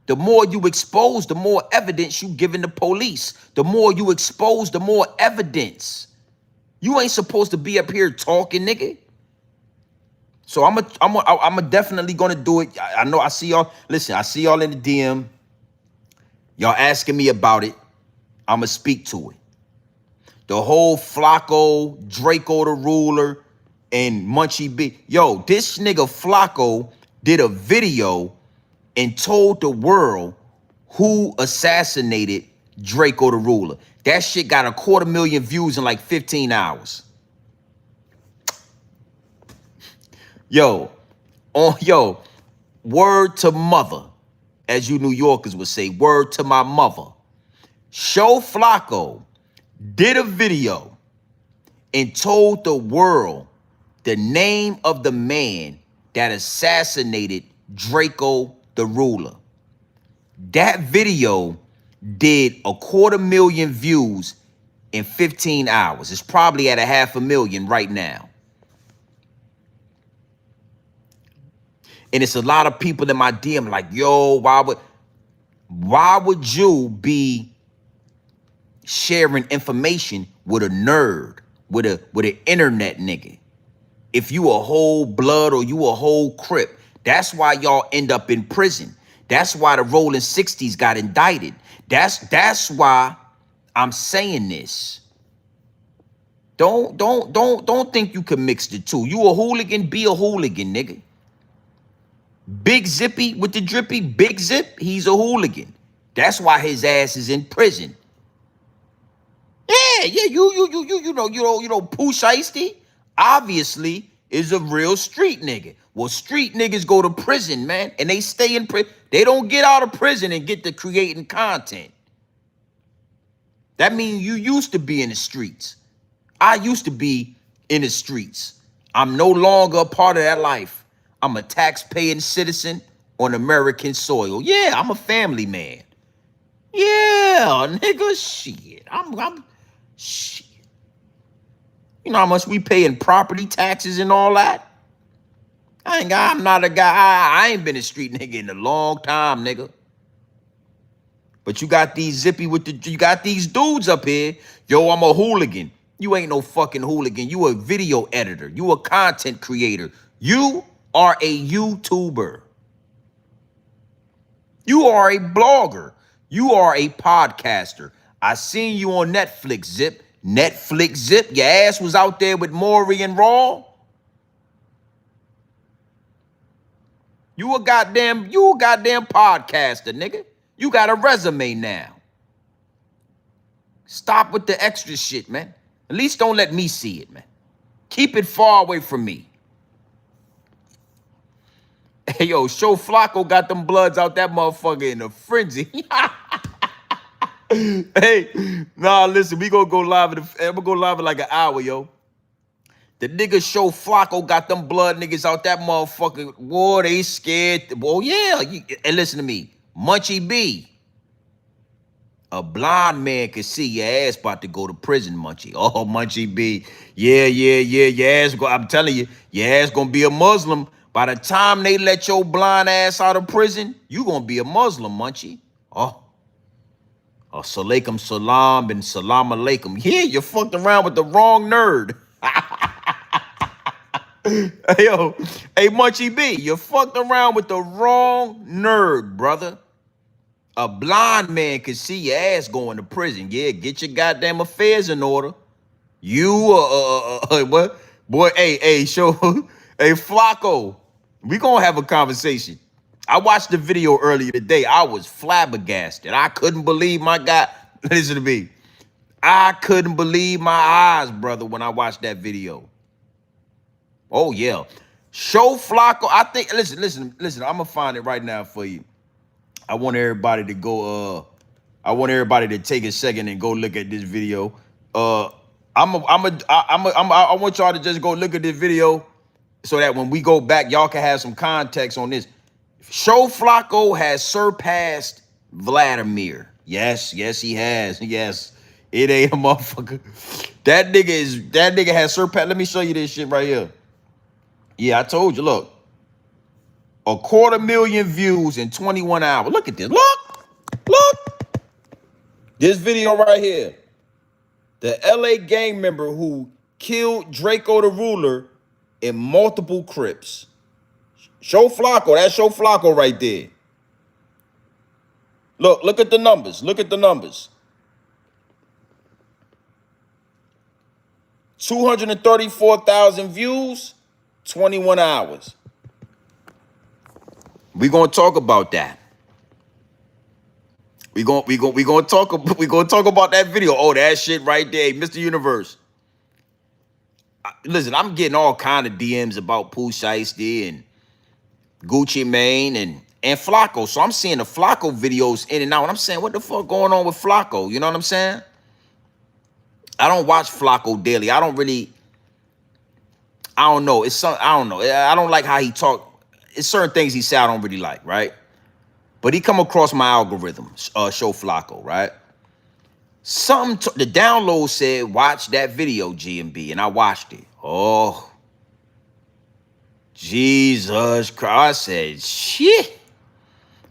the more you expose, the more evidence you giving the police. The more you expose, the more evidence. You ain't supposed to be up here talking, nigga. So I'm definitely gonna do it. I know I see y'all. Listen, I see y'all in the DM. Y'all asking me about it. I'ma speak to it. The whole Flacco, Draco the Ruler, and Munchie B. Yo, this nigga Flacco did a video and told the world who assassinated Draco the Ruler. That shit got 250,000 views in like 15 hours. Yo, word to mother, as you New Yorkers would say, word to my mother. Show Flacco did a video and told the world the name of the man that assassinated Draco the Ruler. That video did 250,000 views in 15 hours. It's probably at 500,000 right now. And it's a lot of people in my DM like, yo, why would you be sharing information with a nerd, with an internet nigga? If you a whole blood or you a whole crip, that's why y'all end up in prison. That's why the Rolling 60s got indicted. That's why I'm saying this. Don't think you can mix the two. You a hooligan, be a hooligan, nigga. Big Zippy with the drippy, Big Zip, he's a hooligan. That's why his ass is in prison. Yeah, you know, Pooh Shiesty obviously is a real street nigga. Well, street niggas go to prison, man, and they stay in prison. They don't get out of prison and get to creating content. That means you used to be in the streets. I used to be in the streets. I'm no longer a part of that life. I'm a tax-paying citizen on American soil. Yeah, I'm a family man. Yeah, nigga, shit. I'm shit. You know how much we pay in property taxes and all that? I'm not a guy. I ain't been a street nigga in a long time, nigga. But you got these zippy you got these dudes up here. Yo, I'm a hooligan. You ain't no fucking hooligan. You a video editor. You a content creator. You are a YouTuber. You are a blogger. You are a podcaster. I seen you on Netflix, Zip. Netflix, Zip. Your ass was out there with Maury and Raw. You a goddamn podcaster, nigga. You got a resume now. Stop with the extra shit, man. At least don't let me see it, man. Keep it far away from me. Hey, yo, Show Flacco got them bloods out that motherfucker in a frenzy. Hey, nah, listen, we gonna go live in like an hour, yo. The nigga Show Flacco got them blood niggas out that motherfucker. Boy, they scared. Well, yeah. And listen to me. Munchie B. A blind man can see your ass about to go to prison, Munchie. Oh, Munchie B. Yeah. Your ass I'm telling you, your ass gonna be a Muslim. By the time they let your blind ass out of prison, you gonna be a Muslim, Munchie. Oh, salaikum salam and salam alaikum. Yeah, you fucked around with the wrong nerd. Hey, yo, hey, Munchie B, you fucked around with the wrong nerd, brother. A blind man can see your ass going to prison. Yeah, get your goddamn affairs in order. You, what? Boy, hey, Show, hey, Flacco, we gonna have a conversation. I watched the video earlier today. I was flabbergasted. I couldn't believe my God. Listen to me. I couldn't believe my eyes, brother, when I watched that video. Oh, yeah. Show Flacco. I think, listen, I'm gonna find it right now for you. I want everybody to go, I want everybody to take a second and go look at this video. I want y'all to just go look at this video so that when we go back, y'all can have some context on this. Show Flacco has surpassed Vladimir. Yes, he has. Yes, it ain't a motherfucker. That nigga has surpassed. Let me show you this shit right here. Yeah, I told you, look. 250,000 views in 21 hours. Look at this. Look. This video right here. The LA gang member who killed Draco the Ruler in multiple Crips. Show Flacco. That's Show Flacco right there. Look at the numbers. Look at the numbers. 234,000 views, 21 hours. We gonna talk about that. We gonna talk about that video. Oh, that shit right there, Mr. Universe. Listen, I'm getting all kind of DMs about Pooh Shiesty and Gucci Mane and Flacco. So I'm seeing the Flacco videos in and out. And I'm saying, what the fuck going on with Flacco? You know what I'm saying? I don't watch Flacco daily. I don't know. I don't know. I don't like how he talk. It's certain things he say I don't really like, right? But he come across my algorithm, show Flacco, right? The download said, watch that video, GMB, and I watched it. Oh, Jesus Christ. I said, shit.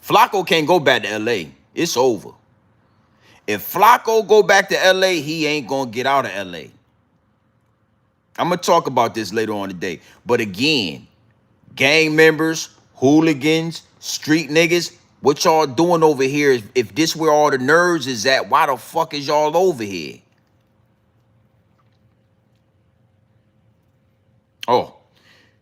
Flacco can't go back to LA. It's over. If Flacco go back to LA, he ain't gonna get out of LA. I'm gonna talk about this later on today. But again, gang members, hooligans, street niggas, what y'all doing over here? If this where all the nerds is at, why the fuck is y'all over here? Oh,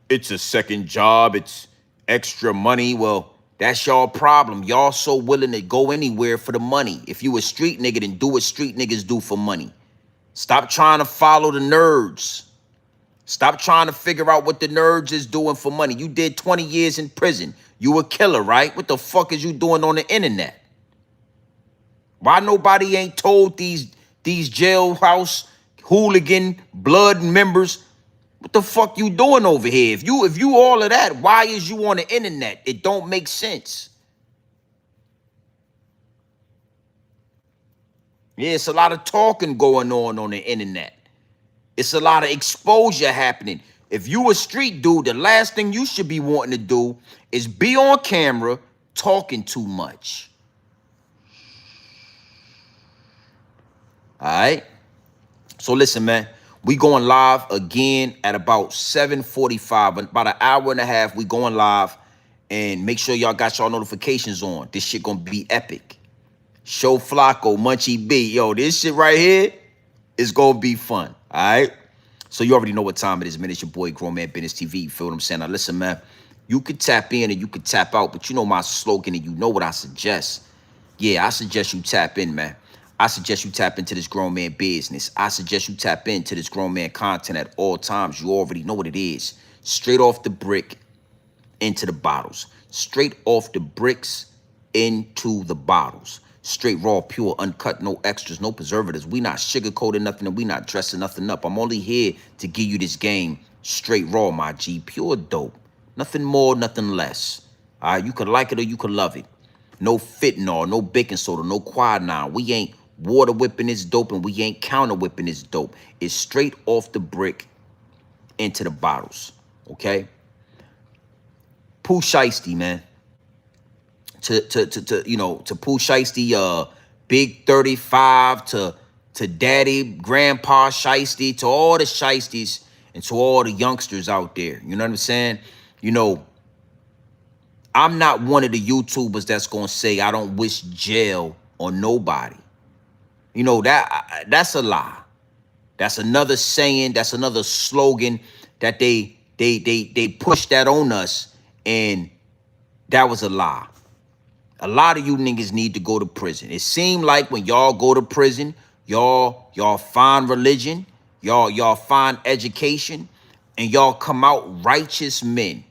it's a second job. It's extra money. Well, that's y'all problem. Y'all so willing to go anywhere for the money. If you a street nigga, then do what street niggas do for money. Stop trying to follow the nerds. Stop trying to figure out what the nerds is doing for money. You did 20 years in prison. You a killer, right? What the fuck is you doing on the internet? Why nobody ain't told these jailhouse hooligan blood members what the fuck you doing over here? If you all of that, why is you on the internet? It don't make sense. Yeah, it's a lot of talking going on the internet. It's a lot of exposure happening. If you a street dude, the last thing you should be wanting to do is be on camera talking too much. All right? So listen, man. We going live again at about 7:45. About an hour and a half, we going live. And make sure y'all got y'all notifications on. This shit gonna be epic. Show Flacco, Munchie B. Yo, this shit right here is gonna be fun. All right? So you already know what time it is, man. It's your boy, Grown Man Business TV. You feel what I'm saying? Now listen, man. You could tap in and you could tap out, but you know my slogan and you know what I suggest. Yeah, I suggest you tap in, man. I suggest you tap into this grown man business. I suggest you tap into this grown man content at all times. You already know what it is. Straight off the brick into the bottles. Straight off the bricks into the bottles. Straight, raw, pure, uncut, no extras, no preservatives. We not sugarcoating nothing and we not dressing nothing up. I'm only here to give you this game straight raw, my G. Pure dope. Nothing more, nothing less. All right, you could like it or you could love it. No fentanyl, no baking soda, no quinine. We ain't water whipping this dope and we ain't counter whipping this dope. It's straight off the brick into the bottles, okay? Pooh Shiesty, man. To Pooh Shiesty, Big 35, to Daddy, Grandpa Shiesty, to all the Shiesties and to all the youngsters out there. You know what I'm saying? You know, I'm not one of the YouTubers that's gonna say I don't wish jail on nobody. You know, that's a lie. That's another saying, that's another slogan that they push that on us, and that was a lie. A lot of you niggas need to go to prison. It seemed like when y'all go to prison, y'all find religion, y'all find education, and y'all come out righteous men.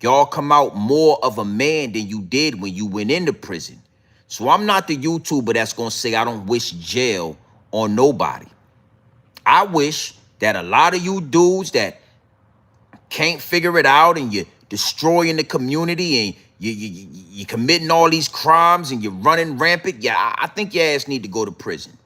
Y'all come out more of a man than you did when you went into prison. So I'm not the YouTuber that's going to say I don't wish jail on nobody. I wish that a lot of you dudes that can't figure it out and you're destroying the community and you're committing all these crimes and you're running rampant, yeah, I think your ass need to go to prison.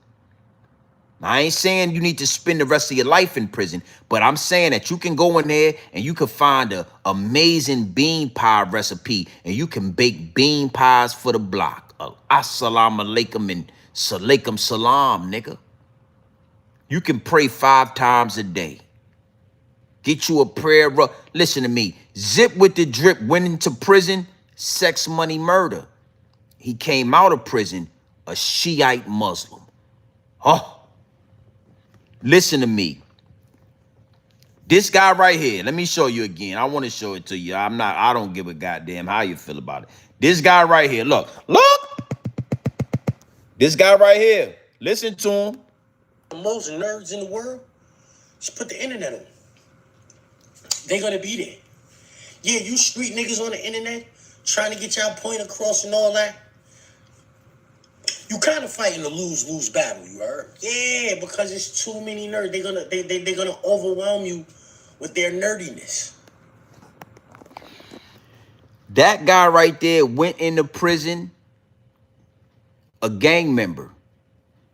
I ain't saying you need to spend the rest of your life in prison, but I'm saying that you can go in there and you can find an amazing bean pie recipe and you can bake bean pies for the block. Assalamu alaikum and salaikum salam, nigga. You can pray 5 times a day. Get you a prayer. Listen to me. Zip with the drip went into prison, sex, money, murder. He came out of prison a Shiite Muslim. Oh, listen to me. This guy right here, let me show you again. I want to show it to you. I don't give a goddamn how you feel about it. This guy right here, look. This guy right here, listen to him. The most nerds in the world, just put the internet on. They're gonna be there. Yeah, you street niggas on the internet trying to get y'all point across and all that. You kind of fighting a lose-lose battle, you heard? Yeah, because it's too many nerds. They're gonna overwhelm you with their nerdiness. That guy right there went into prison, a gang member.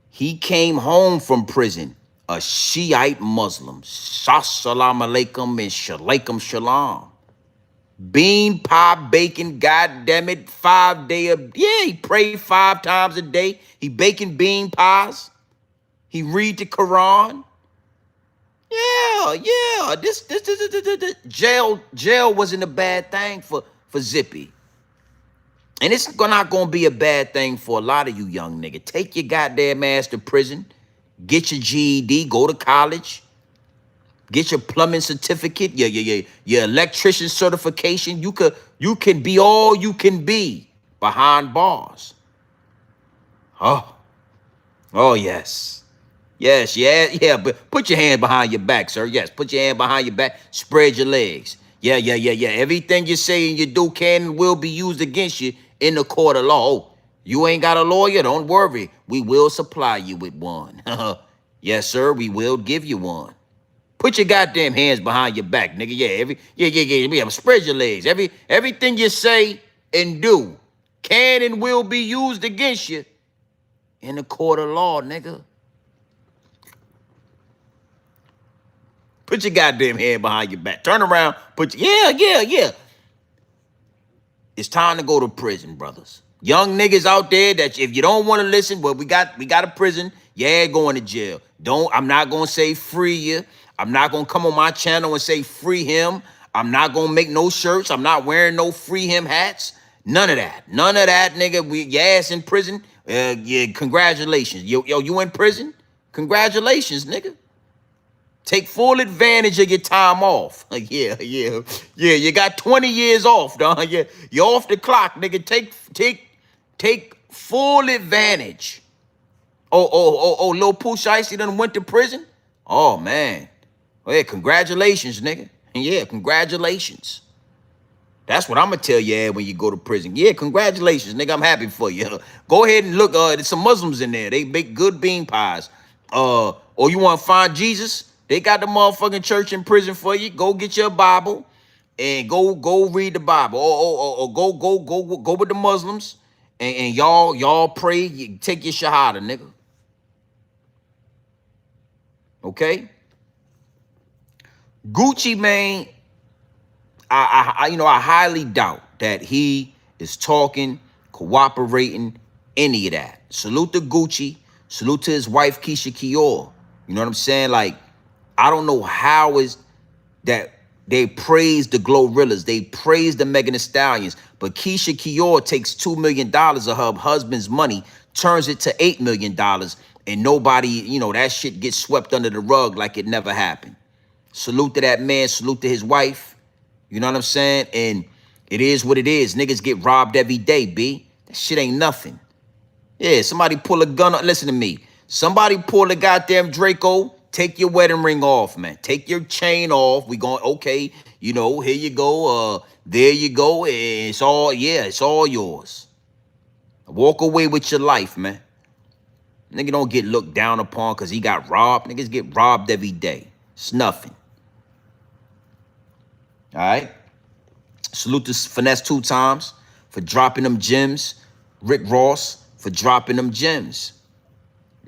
He came home from prison, a Shiite Muslim. Salam alaikum and shalaikum shalom. Bean pie bacon, goddamn it, 5 day yeah, he prayed 5 times a day. He baking bean pies. He read the Quran. Yeah. This jail wasn't a bad thing for Zippy. And it's not gonna be a bad thing for a lot of you young niggas. Take your goddamn ass to prison, get your GED, go to college, get your plumbing certificate, your electrician certification. You can be all you can be behind bars. Oh yes. Yes, yeah, but put your hand behind your back, sir. Yes, put your hand behind your back, spread your legs. Yeah. Everything you say and you do can and will be used against you in the court of law. Oh, you ain't got a lawyer? Don't worry. We will supply you with one. Yes, sir, we will give you one. Put your goddamn hands behind your back, nigga. Yeah. Spread your legs. Everything you say and do can and will be used against you in the court of law, nigga. Put your goddamn hand behind your back. Turn around. Yeah. It's time to go to prison, brothers. Young niggas out there that if you don't want to listen, well, we got a prison. Yeah, going to jail. I'm not gonna say free you. I'm not gonna come on my channel and say free him. I'm not gonna make no shirts. I'm not wearing no free him hats. None of that, nigga. Your ass in prison. Yeah, congratulations. You in prison? Congratulations, nigga. Take full advantage of your time off. Yeah. You got 20 years off, dog. Yeah, you're off the clock, nigga. Take full advantage. Oh, Lil Pooh Shiesty done went to prison? Oh, man. Well, yeah, congratulations, nigga. Yeah, congratulations. That's what I'm going to tell you when you go to prison. Yeah, congratulations, nigga. I'm happy for you. Go ahead and look. There's some Muslims in there. They bake good bean pies. Or you want to find Jesus? They got the motherfucking church in prison for you. Go get your Bible and go read the Bible. Or go with the Muslims and y'all pray. You take your shahada, nigga. Okay? Gucci Mane, I highly doubt that he is talking, cooperating, any of that. Salute to Gucci. Salute to his wife, Keisha Kior. You know what I'm saying? Like, I don't know how is that they praise the Glorrillas. They praise the Megan Thee Stallions. But Keisha Kior takes $2 million of her husband's money, turns it to $8 million, and nobody, that shit gets swept under the rug like it never happened. Salute to that man. Salute to his wife. You know what I'm saying? And it is what it is. Niggas get robbed every day, B. That shit ain't nothing. Yeah, somebody pull a gun. Listen to me. Somebody pull a goddamn Draco. Take your wedding ring off, man. Take your chain off. We going, okay, here you go. There you go. It's all yours. Walk away with your life, man. Nigga don't get looked down upon because he got robbed. Niggas get robbed every day. It's nothing. All right? Salute to Finesse 2TYMES for dropping them gems. Rick Ross for dropping them gems.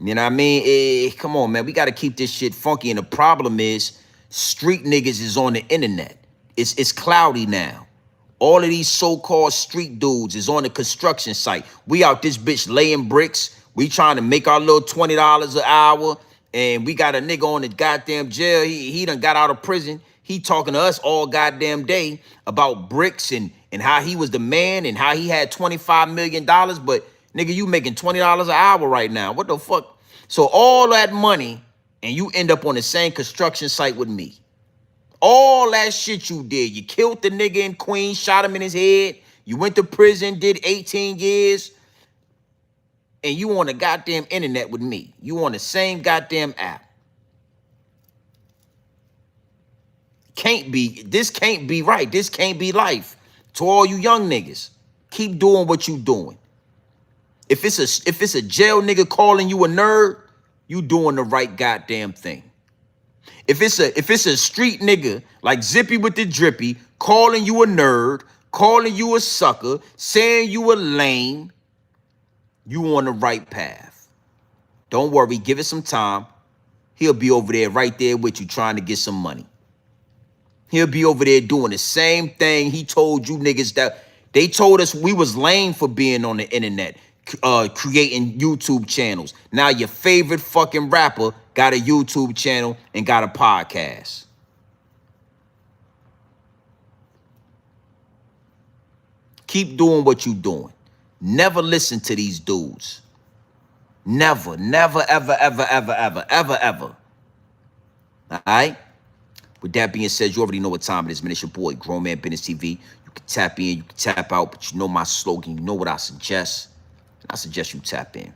You know what I mean? Come on, man. We got to keep this shit funky. And the problem is street niggas is on the internet. It's cloudy now. All of these so-called street dudes is on the construction site. We out this bitch laying bricks. We trying to make our little $20 an hour. And we got a nigga on the goddamn jail. He done got out of prison. He talking to us all goddamn day about bricks and how he was the man and how he had $25 million. But nigga, you making $20 an hour right now. What the fuck? So all that money and you end up on the same construction site with me. All that shit you did. You killed the nigga in Queens, shot him in his head. You went to prison, did 18 years. And you on the goddamn internet with me. You on the same goddamn app. This can't be right. This can't be life. To all you young niggas, keep doing what you doing. If it's a jail nigga calling you a nerd, you doing the right goddamn thing. If it's a street nigga like Zippy with the Drippy calling you a nerd, calling you a sucker, saying you a lame, you on the right path. Don't worry, give it some time. He'll be over there right there with you trying to get some money. He'll be over there doing the same thing he told you niggas that they told us we was lame for being on the internet, creating YouTube channels. Now your favorite fucking rapper got a YouTube channel and got a podcast. Keep doing what you doing. Never listen to these dudes. Never, never, ever, ever, ever, ever, ever, ever. All right? With that being said, you already know what time it is, man. It's your boy, Grown Man Business TV. You can tap in, you can tap out, but you know my slogan. You know what I suggest. I suggest you tap in.